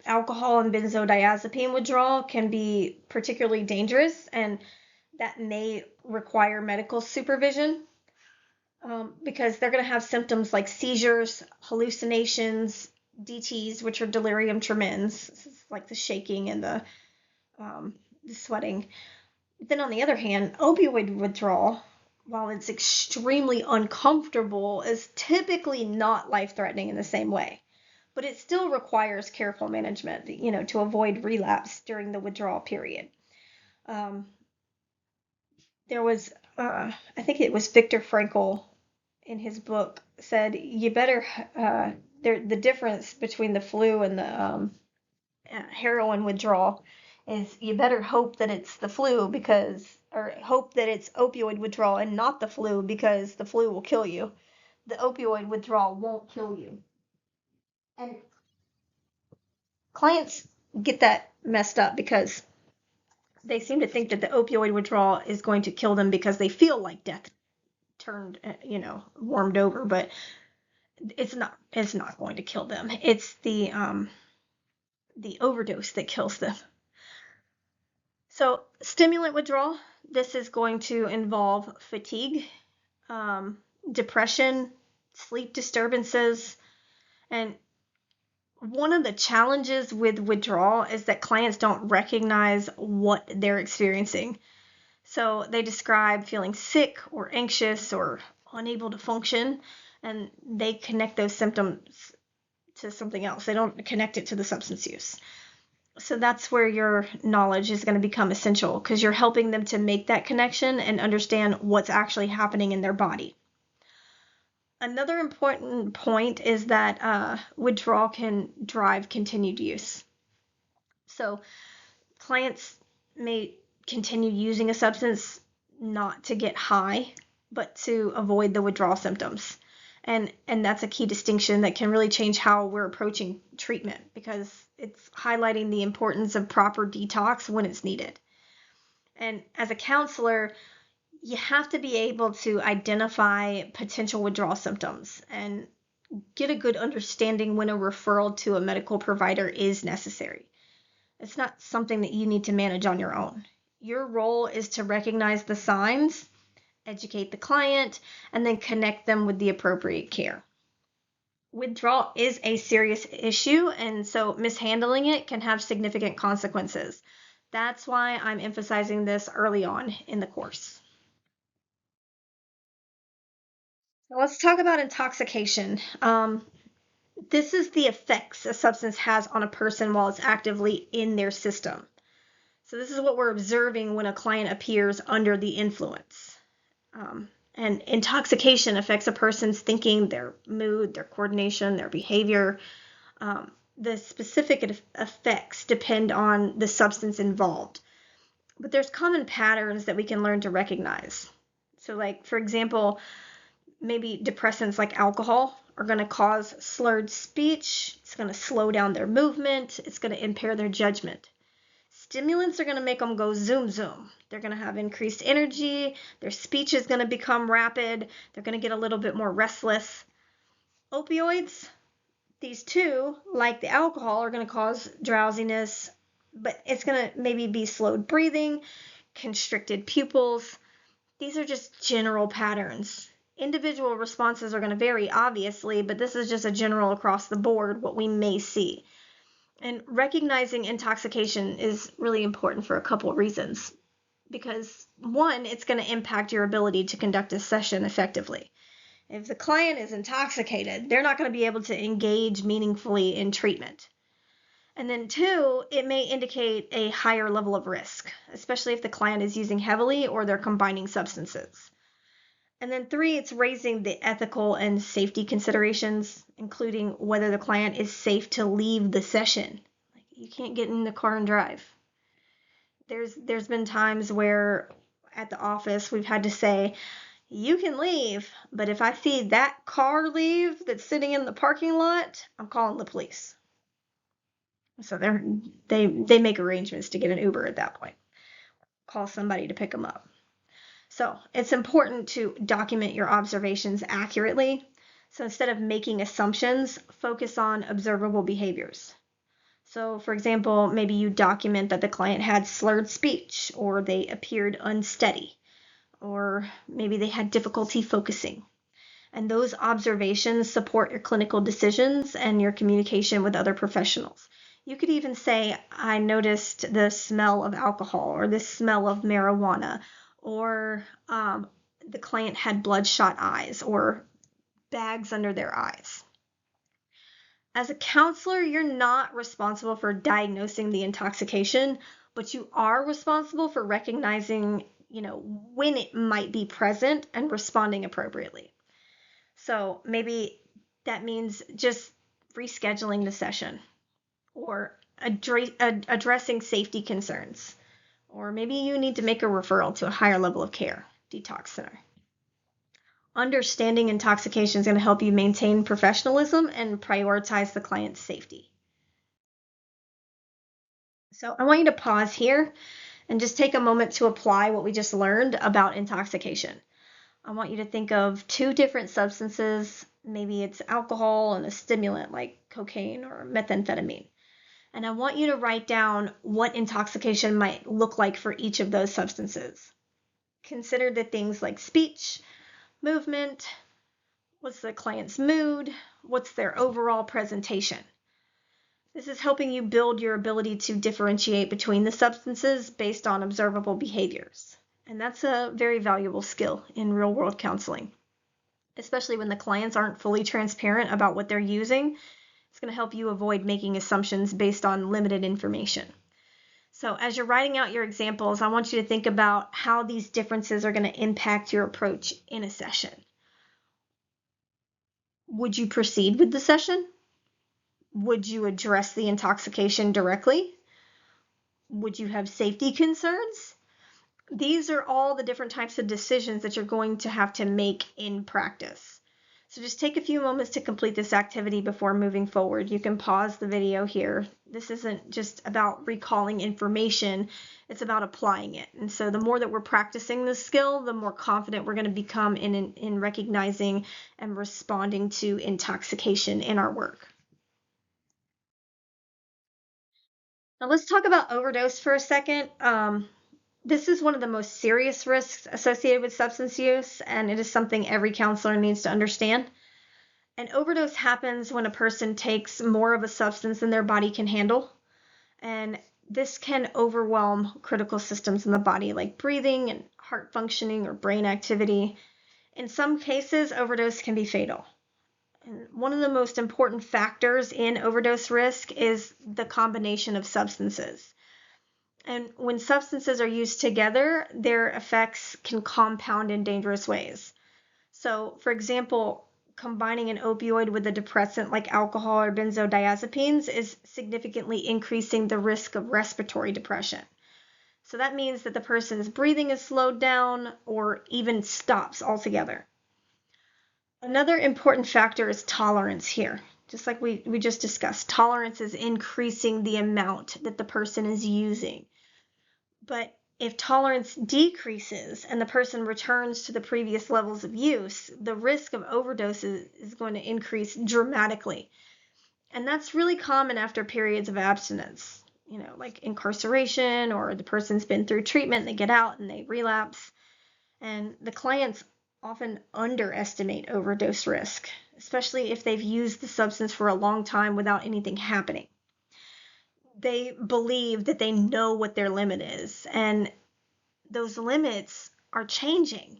alcohol and benzodiazepine withdrawal can be particularly dangerous, and that may require medical supervision, because they're going to have symptoms like seizures, hallucinations, DTs, which are delirium tremens, like the shaking and the sweating. Then on the other hand, opioid withdrawal, while it's extremely uncomfortable, is typically not life-threatening in the same way. But it still requires careful management, to avoid relapse during the withdrawal period. There was, I think it was Viktor Frankl in his book said, you better, the difference between the flu and the heroin withdrawal is you better hope that it's the flu or hope that it's opioid withdrawal and not the flu, because the flu will kill you. The opioid withdrawal won't kill you. And clients get that messed up because they seem to think that the opioid withdrawal is going to kill them because they feel like death turned, warmed over, but it's not going to kill them. It's the overdose that kills them. So stimulant withdrawal, this is going to involve fatigue, depression, sleep disturbances, and one of the challenges with withdrawal is that clients don't recognize what they're experiencing. So they describe feeling sick or anxious or unable to function, and they connect those symptoms to something else. They don't connect it to the substance use. So that's where your knowledge is going to become essential, because you're helping them to make that connection and understand what's actually happening in their body. Another important point is that withdrawal can drive continued use. So clients may continue using a substance not to get high, but to avoid the withdrawal symptoms. And that's a key distinction that can really change how we're approaching treatment, because it's highlighting the importance of proper detox when it's needed. And as a counselor, you have to be able to identify potential withdrawal symptoms and get a good understanding when a referral to a medical provider is necessary. It's not something that you need to manage on your own. Your role is to recognize the signs, educate the client, and then connect them with the appropriate care. Withdrawal is a serious issue, and so mishandling it can have significant consequences. That's why I'm emphasizing this early on in the course. So let's talk about intoxication. This is the effects a substance has on a person while it's actively in their system. So this is what we're observing when a client appears under the influence. And intoxication affects a person's thinking, their mood, their coordination, their behavior. The specific effects depend on the substance involved. But there's common patterns that we can learn to recognize. So like, for example, maybe depressants like alcohol are going to cause slurred speech. It's going to slow down their movement. It's going to impair their judgment. Stimulants are going to make them go zoom, zoom. They're going to have increased energy. Their speech is going to become rapid. They're going to get a little bit more restless. Opioids, these two, like the alcohol, are going to cause drowsiness, but it's going to maybe be slowed breathing, constricted pupils. These are just general patterns. Individual responses are going to vary, obviously, but this is just a general across the board what we may see. And recognizing intoxication is really important for a couple of reasons. Because one, it's going to impact your ability to conduct a session effectively. If the client is intoxicated, they're not going to be able to engage meaningfully in treatment. And then two, it may indicate a higher level of risk, especially if the client is using heavily or they're combining substances. And then three, it's raising the ethical and safety considerations, including whether the client is safe to leave the session. Like, you can't get in the car and drive. There's been times where at the office we've had to say, you can leave, but if I see that car leave that's sitting in the parking lot, I'm calling the police. So they make arrangements to get an Uber at that point. Call somebody to pick them up. So it's important to document your observations accurately. So instead of making assumptions, focus on observable behaviors. So for example, maybe you document that the client had slurred speech, or they appeared unsteady, or maybe they had difficulty focusing. And those observations support your clinical decisions and your communication with other professionals. You could even say, I noticed the smell of alcohol, or the smell of marijuana, or the client had bloodshot eyes or bags under their eyes. As a counselor, you're not responsible for diagnosing the intoxication, but you are responsible for recognizing, when it might be present and responding appropriately. So maybe that means just rescheduling the session, or addressing safety concerns. Or maybe you need to make a referral to a higher level of care, detox center. Understanding intoxication is going to help you maintain professionalism and prioritize the client's safety. So I want you to pause here and just take a moment to apply what we just learned about intoxication. I want you to think of two different substances. Maybe it's alcohol and a stimulant like cocaine or methamphetamine. And I want you to write down what intoxication might look like for each of those substances. Consider the things like speech, movement, what's the client's mood, what's their overall presentation. This is helping you build your ability to differentiate between the substances based on observable behaviors. And that's a very valuable skill in real-world counseling, especially when the clients aren't fully transparent about what they're using. It's going to help you avoid making assumptions based on limited information. So as you're writing out your examples, I want you to think about how these differences are going to impact your approach in a session. Would you proceed with the session? Would you address the intoxication directly? Would you have safety concerns? These are all the different types of decisions that you're going to have to make in practice. So just take a few moments to complete this activity before moving forward. You can pause the video here. This isn't just about recalling information, it's about applying it. And so the more that we're practicing this skill, the more confident we're going to become in recognizing and responding to intoxication in our work. Now let's talk about overdose for a second. This is one of the most serious risks associated with substance use, and it is something every counselor needs to understand. An overdose happens when a person takes more of a substance than their body can handle, and this can overwhelm critical systems in the body like breathing and heart functioning or brain activity. In some cases, overdose can be fatal. And one of the most important factors in overdose risk is the combination of substances. And when substances are used together, their effects can compound in dangerous ways. So, for example, combining an opioid with a depressant like alcohol or benzodiazepines is significantly increasing the risk of respiratory depression. So that means that the person's breathing is slowed down or even stops altogether. Another important factor is tolerance here. Just like we just discussed, tolerance is increasing the amount that the person is using. But if tolerance decreases and the person returns to the previous levels of use, the risk of overdoses is going to increase dramatically. And that's really common after periods of abstinence, like incarceration, or the person's been through treatment, they get out and they relapse. And the clients often underestimate overdose risk, especially if they've used the substance for a long time without anything happening. They believe that they know what their limit is, and those limits are changing.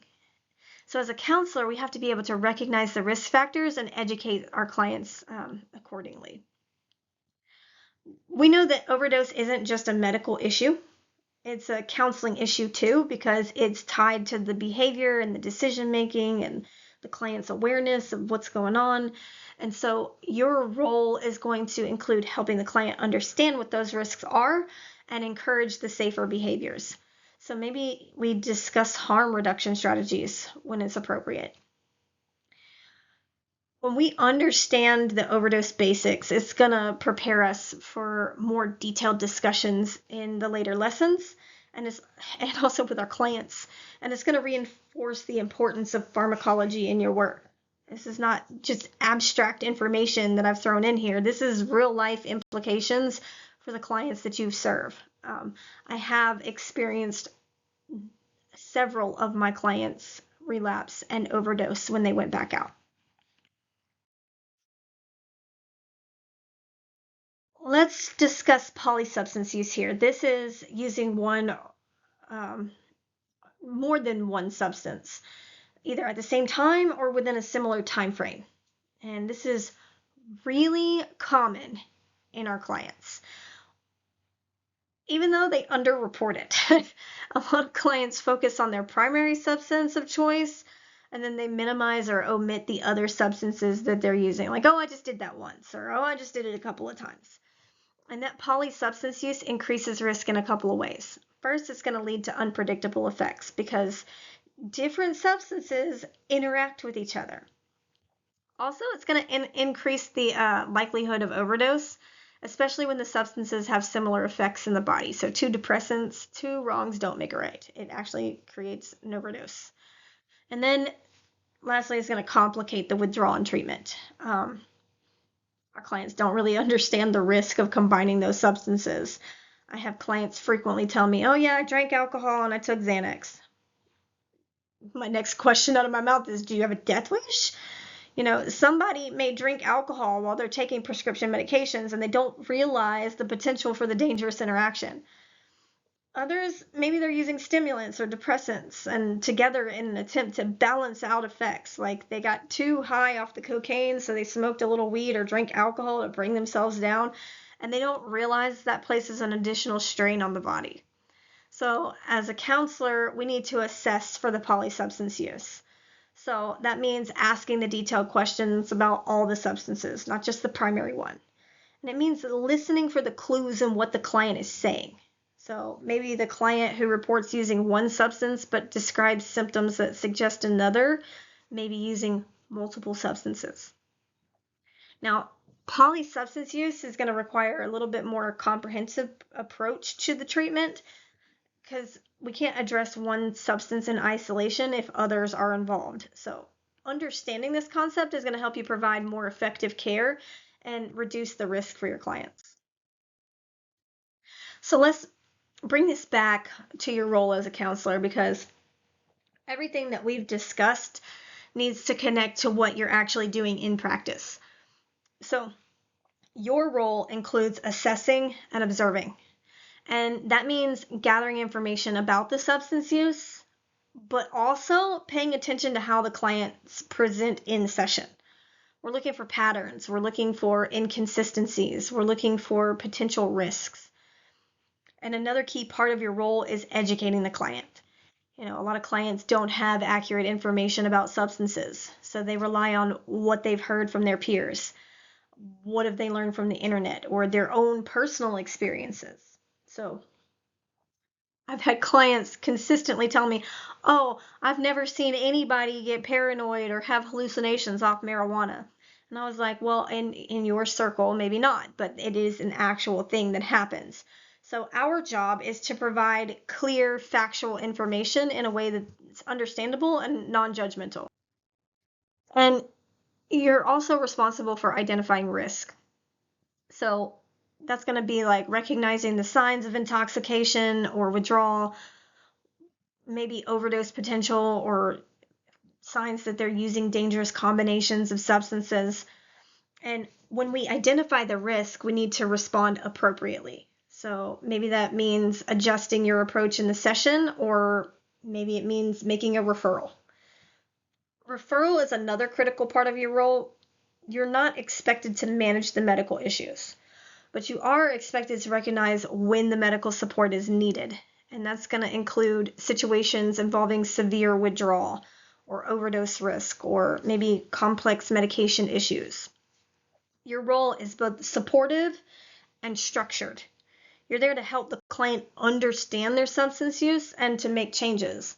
So as a counselor, we have to be able to recognize the risk factors and educate our clients accordingly. We know that overdose isn't just a medical issue. It's a counseling issue too, because it's tied to the behavior and the decision making and the client's awareness of what's going on. And so your role is going to include helping the client understand what those risks are and encourage the safer behaviors. So maybe we discuss harm reduction strategies when it's appropriate. When we understand the overdose basics, it's going to prepare us for more detailed discussions in the later lessons and also with our clients. And it's going to reinforce the importance of pharmacology in your work. This is not just abstract information that I've thrown in here. This is real life implications for the clients that you serve. I have experienced several of my clients relapse and overdose when they went back out. Let's discuss polysubstance use here. This is using more than one substance, either at the same time or within a similar time frame. And this is really common in our clients, even though they underreport it. A lot of clients focus on their primary substance of choice, and then they minimize or omit the other substances that they're using. Like, oh, I just did that once, or oh, I just did it a couple of times. And that polysubstance use increases risk in a couple of ways. First, it's going to lead to unpredictable effects because different substances interact with each other. Also, it's going to increase the likelihood of overdose, especially when the substances have similar effects in the body. So 2 depressants, 2 wrongs don't make a right. It actually creates an overdose. And then lastly, it's going to complicate the withdrawal and treatment. Our clients don't really understand the risk of combining those substances. I have clients frequently tell me, oh yeah, I drank alcohol and I took Xanax. My next question out of my mouth is, do you have a death wish? Somebody may drink alcohol while they're taking prescription medications and they don't realize the potential for the dangerous interaction. Others, maybe they're using stimulants or depressants and together in an attempt to balance out effects. Like they got too high off the cocaine, so they smoked a little weed or drank alcohol to bring themselves down, and they don't realize that places an additional strain on the body. So as a counselor, we need to assess for the polysubstance use. So that means asking the detailed questions about all the substances, not just the primary one. And it means listening for the clues in what the client is saying. So maybe the client who reports using one substance but describes symptoms that suggest another, maybe using multiple substances. Now, polysubstance use is going to require a little bit more comprehensive approach to the treatment because we can't address one substance in isolation if others are involved. So understanding this concept is going to help you provide more effective care and reduce the risk for your clients. So let's bring this back to your role as a counselor, because everything that we've discussed needs to connect to what you're actually doing in practice. So your role includes assessing and observing. And that means gathering information about the substance use, but also paying attention to how the clients present in session. We're looking for patterns. We're looking for inconsistencies. We're looking for potential risks. And another key part of your role is educating the client. A lot of clients don't have accurate information about substances, so they rely on what they've heard from their peers. What have they learned from the internet or their own personal experiences? So I've had clients consistently tell me, oh, I've never seen anybody get paranoid or have hallucinations off marijuana. And I was like, well, in your circle, maybe not, but it is an actual thing that happens. So our job is to provide clear, factual information in a way that's understandable and non-judgmental. And you're also responsible for identifying risk. So that's going to be like recognizing the signs of intoxication or withdrawal, maybe overdose potential, or signs that they're using dangerous combinations of substances. And when we identify the risk, we need to respond appropriately. So maybe that means adjusting your approach in the session, or maybe it means making a referral. Referral is another critical part of your role. You're not expected to manage the medical issues, but you are expected to recognize when the medical support is needed. And that's going to include situations involving severe withdrawal or overdose risk, or maybe complex medication issues. Your role is both supportive and structured. You're there to help the client understand their substance use and to make changes.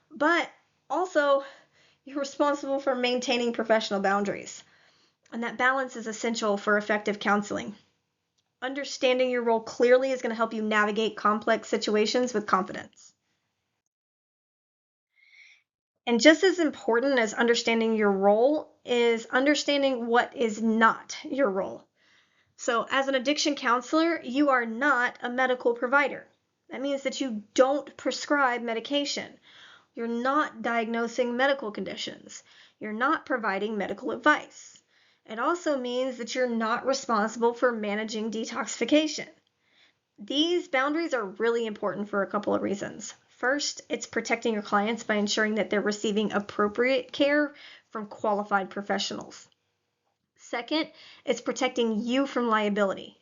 But also, you're responsible for maintaining professional boundaries. And that balance is essential for effective counseling. Understanding your role clearly is going to help you navigate complex situations with confidence. And just as important as understanding your role is understanding what is not your role. So as an addiction counselor, you are not a medical provider. That means that you don't prescribe medication. You're not diagnosing medical conditions. You're not providing medical advice. It also means that you're not responsible for managing detoxification. These boundaries are really important for a couple of reasons. First, it's protecting your clients by ensuring that they're receiving appropriate care from qualified professionals. Second, it's protecting you from liability.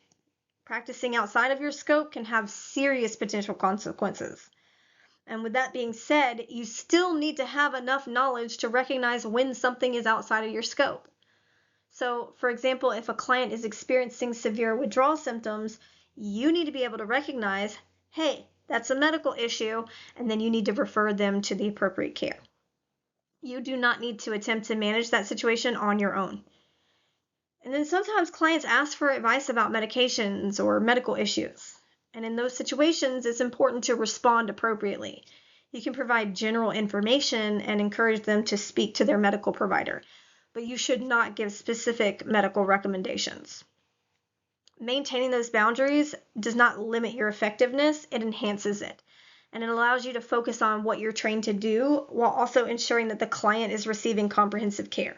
Practicing outside of your scope can have serious potential consequences. And with that being said, you still need to have enough knowledge to recognize when something is outside of your scope. So, for example, if a client is experiencing severe withdrawal symptoms, you need to be able to recognize, hey, that's a medical issue, and then you need to refer them to the appropriate care. You do not need to attempt to manage that situation on your own. And then sometimes clients ask for advice about medications or medical issues. And in those situations, it's important to respond appropriately. You can provide general information and encourage them to speak to their medical provider, but you should not give specific medical recommendations. Maintaining those boundaries does not limit your effectiveness, it enhances it. And it allows you to focus on what you're trained to do while also ensuring that the client is receiving comprehensive care.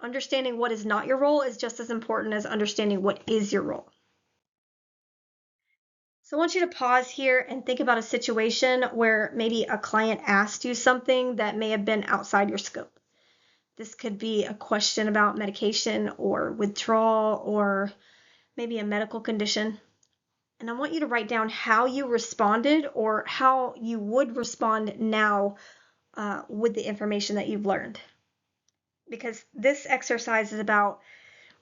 Understanding what is not your role is just as important as understanding what is your role. So I want you to pause here and think about a situation where maybe a client asked you something that may have been outside your scope. This could be a question about medication or withdrawal or maybe a medical condition. And I want you to write down how you responded or how you would respond now with the information that you've learned. Because this exercise is about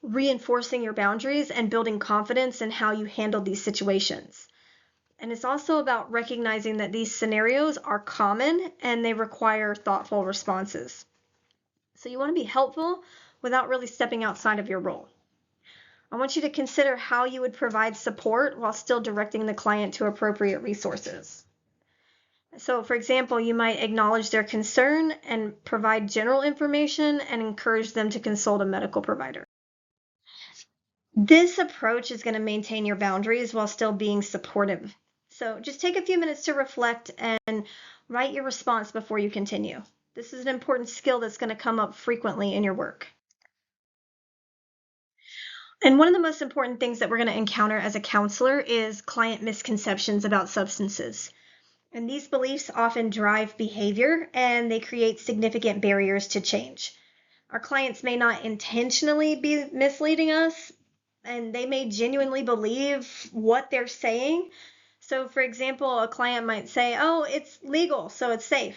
reinforcing your boundaries and building confidence in how you handle these situations. And it's also about recognizing that these scenarios are common and they require thoughtful responses. So you want to be helpful without really stepping outside of your role. I want you to consider how you would provide support while still directing the client to appropriate resources. So, for example, you might acknowledge their concern and provide general information and encourage them to consult a medical provider. This approach is going to maintain your boundaries while still being supportive. So just take a few minutes to reflect and write your response before you continue. This is an important skill that's going to come up frequently in your work. And one of the most important things that we're going to encounter as a counselor is client misconceptions about substances. And these beliefs often drive behavior and they create significant barriers to change. Our clients may not intentionally be misleading us, and they may genuinely believe what they're saying. So, for example, a client might say, oh, it's legal, so it's safe.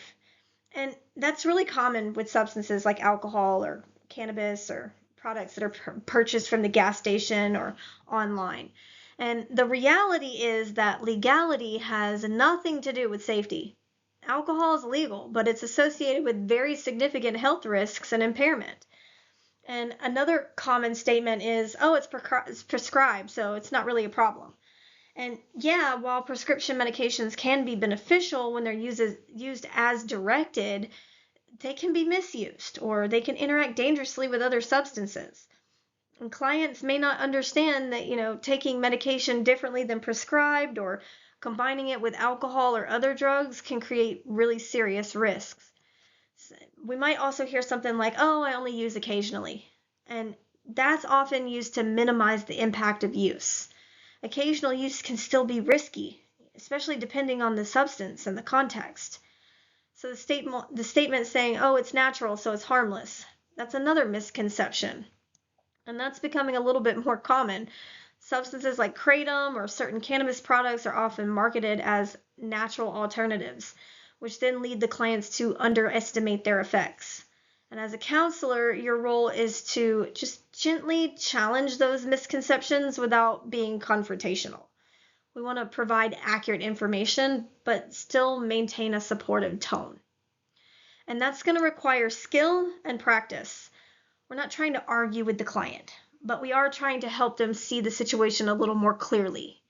And that's really common with substances like alcohol or cannabis or products that are purchased from the gas station or online. And the reality is that legality has nothing to do with safety. Alcohol is legal, but it's associated with very significant health risks and impairment. And another common statement is, oh, it's prescribed, so it's not really a problem. And yeah, while prescription medications can be beneficial when they're used as directed, they can be misused or they can interact dangerously with other substances. And clients may not understand that, taking medication differently than prescribed or combining it with alcohol or other drugs can create really serious risks. We might also hear something like, oh, I only use occasionally. And that's often used to minimize the impact of use. Occasional use can still be risky, especially depending on the substance and the context. So the statement saying, oh, it's natural, so it's harmless, that's another misconception. And that's becoming a little bit more common. Substances like kratom or certain cannabis products are often marketed as natural alternatives, which then lead the clients to underestimate their effects. And as a counselor, your role is to just gently challenge those misconceptions without being confrontational. We want to provide accurate information, but still maintain a supportive tone. And that's going to require skill and practice. We're not trying to argue with the client, but we are trying to help them see the situation a little more clearly.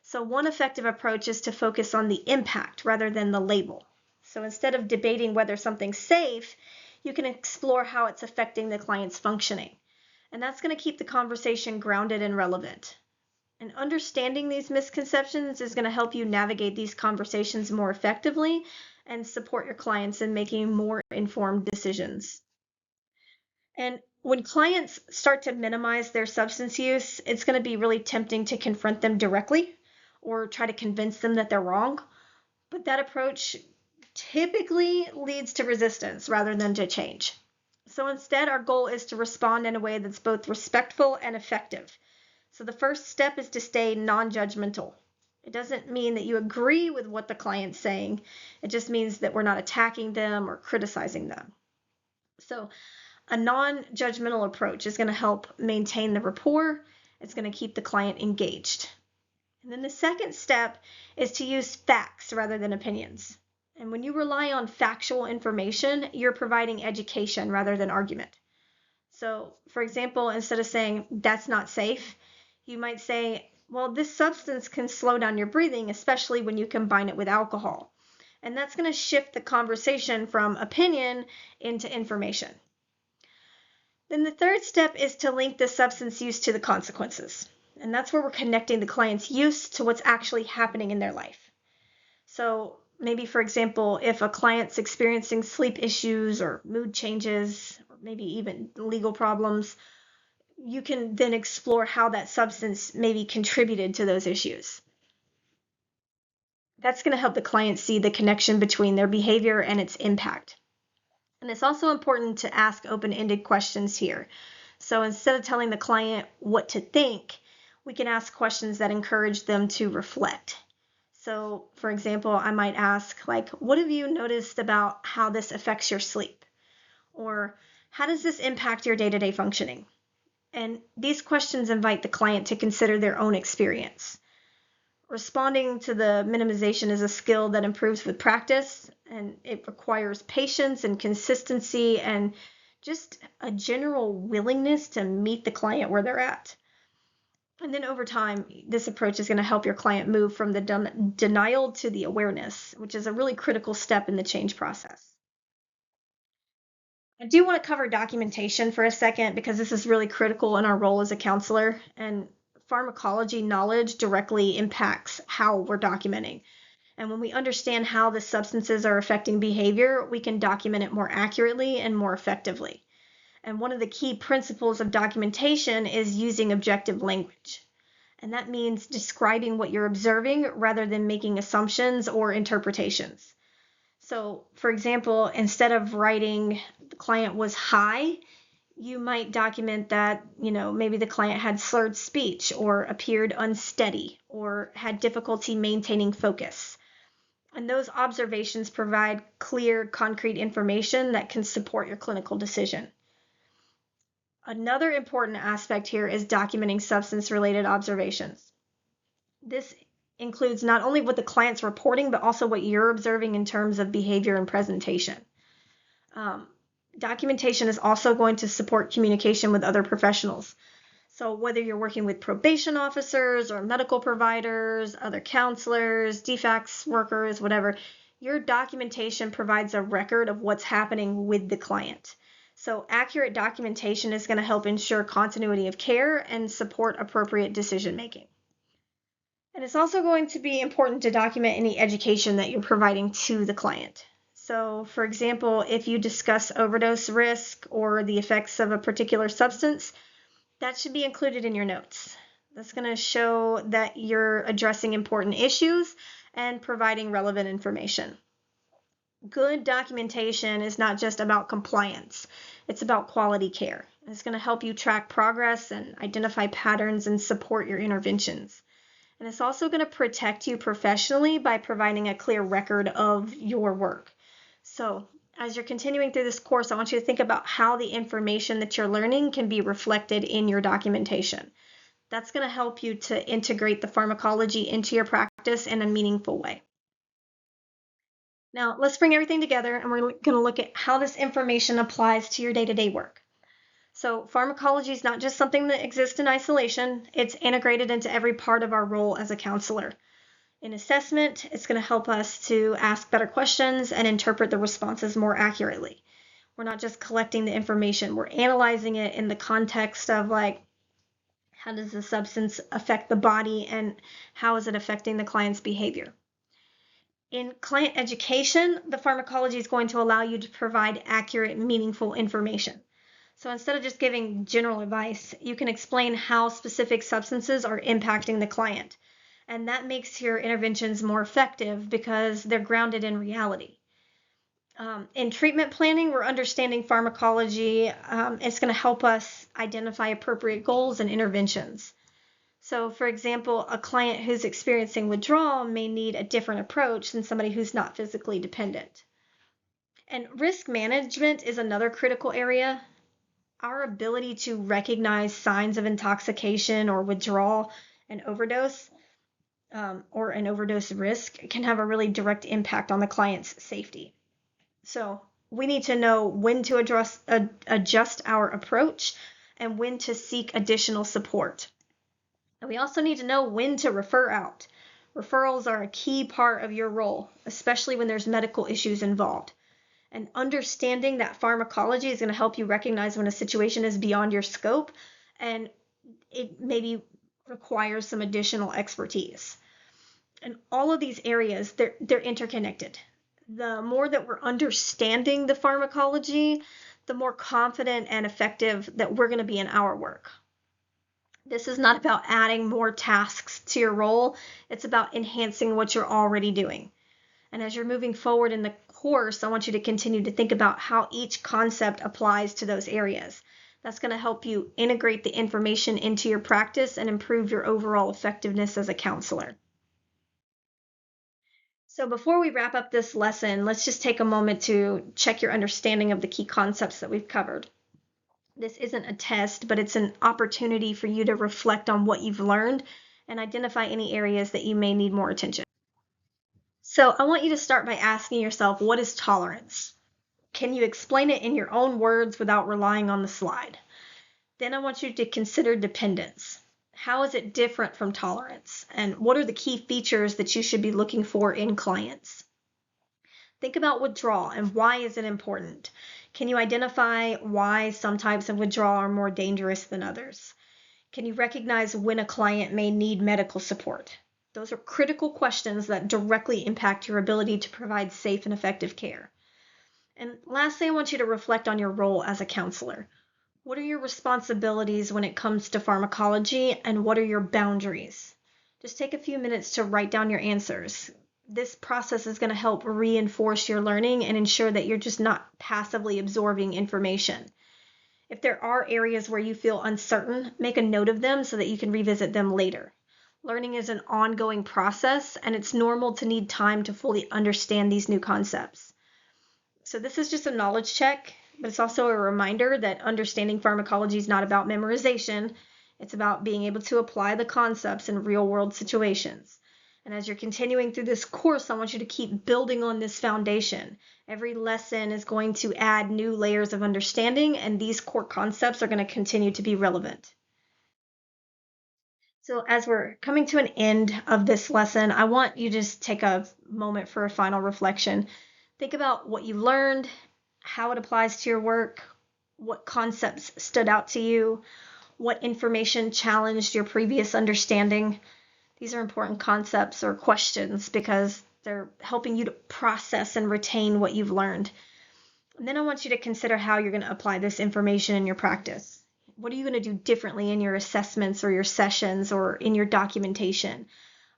So one effective approach is to focus on the impact rather than the label. So instead of debating whether something's safe, you can explore how it's affecting the client's functioning. And that's going to keep the conversation grounded and relevant. And understanding these misconceptions is going to help you navigate these conversations more effectively and support your clients in making more informed decisions. And when clients start to minimize their substance use, it's going to be really tempting to confront them directly or try to convince them that they're wrong. But that approach typically leads to resistance rather than to change. So instead, our goal is to respond in a way that's both respectful and effective. So the first step is to stay non-judgmental. It doesn't mean that you agree with what the client's saying. It just means that we're not attacking them or criticizing them. So a non-judgmental approach is going to help maintain the rapport. It's going to keep the client engaged. And then the second step is to use facts rather than opinions. And when you rely on factual information, you're providing education rather than argument. So, for example, instead of saying, that's not safe, you might say, well, this substance can slow down your breathing, especially when you combine it with alcohol. And that's going to shift the conversation from opinion into information. Then the third step is to link the substance use to the consequences. And that's where we're connecting the client's use to what's actually happening in their life. So maybe, for example, if a client's experiencing sleep issues or mood changes, or maybe even legal problems, you can then explore how that substance maybe contributed to those issues. That's going to help the client see the connection between their behavior and its impact. And it's also important to ask open-ended questions here. So instead of telling the client what to think, we can ask questions that encourage them to reflect. So, for example, I might ask, like, what have you noticed about how this affects your sleep? Or how does this impact your day-to-day functioning? And these questions invite the client to consider their own experience. Responding to the minimization is a skill that improves with practice, and it requires patience and consistency and just a general willingness to meet the client where they're at. And then over time, this approach is going to help your client move from the denial to the awareness, which is a really critical step in the change process. I do want to cover documentation for a second because this is really critical in our role as a counselor, and pharmacology knowledge directly impacts how we're documenting. And when we understand how the substances are affecting behavior, we can document it more accurately and more effectively. And one of the key principles of documentation is using objective language. And that means describing what you're observing rather than making assumptions or interpretations. So, for example, instead of writing the client was high, you might document that, maybe the client had slurred speech or appeared unsteady or had difficulty maintaining focus. And those observations provide clear, concrete information that can support your clinical decision. Another important aspect here is documenting substance-related observations. This includes not only what the client's reporting, but also what you're observing in terms of behavior and presentation. Documentation is also going to support communication with other professionals. So whether you're working with probation officers or medical providers, other counselors, DFACS workers, whatever, your documentation provides a record of what's happening with the client. So accurate documentation is going to help ensure continuity of care and support appropriate decision making. And it's also going to be important to document any education that you're providing to the client. So, for example, if you discuss overdose risk or the effects of a particular substance, that should be included in your notes. That's going to show that you're addressing important issues and providing relevant information. Good documentation is not just about compliance, it's about quality care. It's going to help you track progress and identify patterns and support your interventions. And it's also going to protect you professionally by providing a clear record of your work. So as you're continuing through this course, I want you to think about how the information that you're learning can be reflected in your documentation. That's going to help you to integrate the pharmacology into your practice in a meaningful way. Now, let's bring everything together, and we're going to look at how this information applies to your day-to-day work. So pharmacology is not just something that exists in isolation, it's integrated into every part of our role as a counselor. In assessment, it's going to help us to ask better questions and interpret the responses more accurately. We're not just collecting the information, we're analyzing it in the context of how does the substance affect the body and how is it affecting the client's behavior. In client education, the pharmacology is going to allow you to provide accurate, meaningful information. So instead of just giving general advice, you can explain how specific substances are impacting the client. And that makes your interventions more effective because they're grounded in reality. In treatment planning, we're understanding pharmacology. It's going to help us identify appropriate goals and interventions. So, for example, a client who's experiencing withdrawal may need a different approach than somebody who's not physically dependent. And risk management is another critical area. Our ability to recognize signs of intoxication or withdrawal and overdose or an overdose risk can have a really direct impact on the client's safety. So we need to know when to adjust our approach and when to seek additional support. And we also need to know when to refer out. Referrals are a key part of your role, especially when there's medical issues involved. And understanding that pharmacology is going to help you recognize when a situation is beyond your scope and it maybe requires some additional expertise. And all of these areas, they're interconnected. The more that we're understanding the pharmacology, the more confident and effective that we're going to be in our work. This is not about adding more tasks to your role. It's about enhancing what you're already doing. And as you're moving forward in the course, I want you to continue to think about how each concept applies to those areas. That's going to help you integrate the information into your practice and improve your overall effectiveness as a counselor. So before we wrap up this lesson, let's just take a moment to check your understanding of the key concepts that we've covered. This isn't a test, but it's an opportunity for you to reflect on what you've learned and identify any areas that you may need more attention. So I want you to start by asking yourself, what is tolerance? Can you explain it in your own words without relying on the slide? Then I want you to consider dependence. How is it different from tolerance? And what are the key features that you should be looking for in clients? Think about withdrawal and why is it important? Can you identify why some types of withdrawal are more dangerous than others? Can you recognize when a client may need medical support? Those are critical questions that directly impact your ability to provide safe and effective care. And lastly, I want you to reflect on your role as a counselor. What are your responsibilities when it comes to pharmacology, and what are your boundaries? Just take a few minutes to write down your answers. This process is going to help reinforce your learning and ensure that you're just not passively absorbing information. If there are areas where you feel uncertain, make a note of them so that you can revisit them later. Learning is an ongoing process, and it's normal to need time to fully understand these new concepts. So this is just a knowledge check, but it's also a reminder that understanding pharmacology is not about memorization. It's about being able to apply the concepts in real-world situations. And as you're continuing through this course, I want you to keep building on this foundation. Every lesson is going to add new layers of understanding, and these core concepts are going to continue to be relevant. So as we're coming to an end of this lesson, I want you to just take a moment for a final reflection. Think about what you learned, how it applies to your work, what concepts stood out to you, what information challenged your previous understanding. These are important concepts or questions because they're helping you to process and retain what you've learned. And then I want you to consider how you're going to apply this information in your practice. What are you going to do differently in your assessments or your sessions or in your documentation?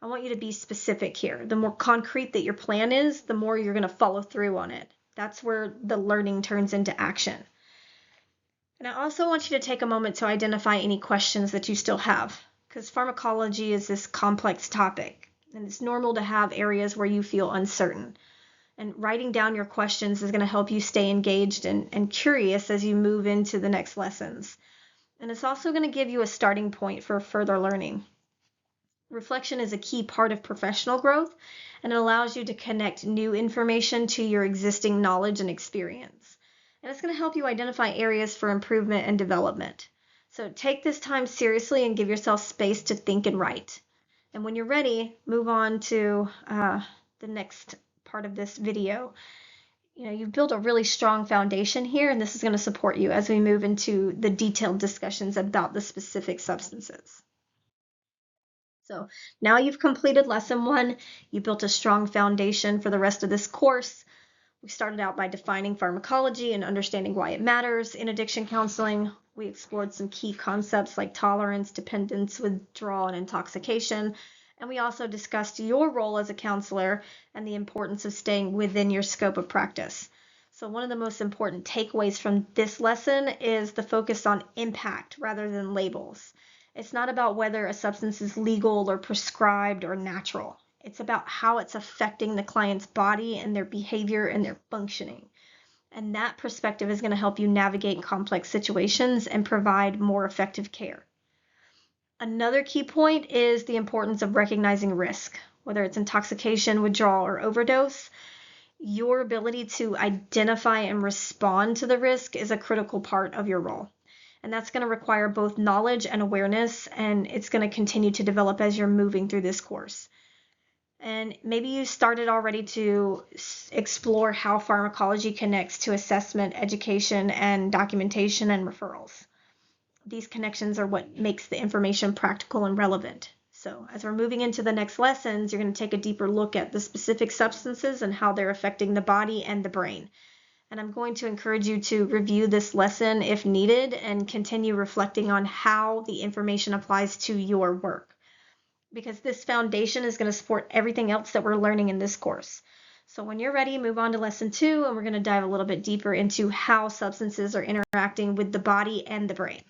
I want you to be specific here. The more concrete that your plan is, the more you're going to follow through on it. That's where the learning turns into action. And I also want you to take a moment to identify any questions that you still have, because pharmacology is this complex topic, and it's normal to have areas where you feel uncertain. And writing down your questions is going to help you stay engaged and curious as you move into the next lessons. And it's also going to give you a starting point for further learning. Reflection is a key part of professional growth, and it allows you to connect new information to your existing knowledge and experience. And it's going to help you identify areas for improvement and development. So take this time seriously and give yourself space to think and write. And when you're ready, move on to the next part of this video. You've built a really strong foundation here, and this is going to support you as we move into the detailed discussions about the specific substances. So now you've completed lesson 1, you built a strong foundation for the rest of this course. We started out by defining pharmacology and understanding why it matters in addiction counseling. We explored some key concepts like tolerance, dependence, withdrawal, and intoxication. And we also discussed your role as a counselor and the importance of staying within your scope of practice. So one of the most important takeaways from this lesson is the focus on impact rather than labels. It's not about whether a substance is legal or prescribed or natural. It's about how it's affecting the client's body and their behavior and their functioning. And that perspective is going to help you navigate complex situations and provide more effective care. Another key point is the importance of recognizing risk, whether it's intoxication, withdrawal, or overdose. Your ability to identify and respond to the risk is a critical part of your role. And that's going to require both knowledge and awareness, and it's going to continue to develop as you're moving through this course. And maybe you started already to explore how pharmacology connects to assessment, education, and documentation and referrals. These connections are what makes the information practical and relevant. So as we're moving into the next lessons, you're going to take a deeper look at the specific substances and how they're affecting the body and the brain. And I'm going to encourage you to review this lesson if needed and continue reflecting on how the information applies to your work, because this foundation is going to support everything else that we're learning in this course. So when you're ready, move on to lesson 2, and we're going to dive a little bit deeper into how substances are interacting with the body and the brain.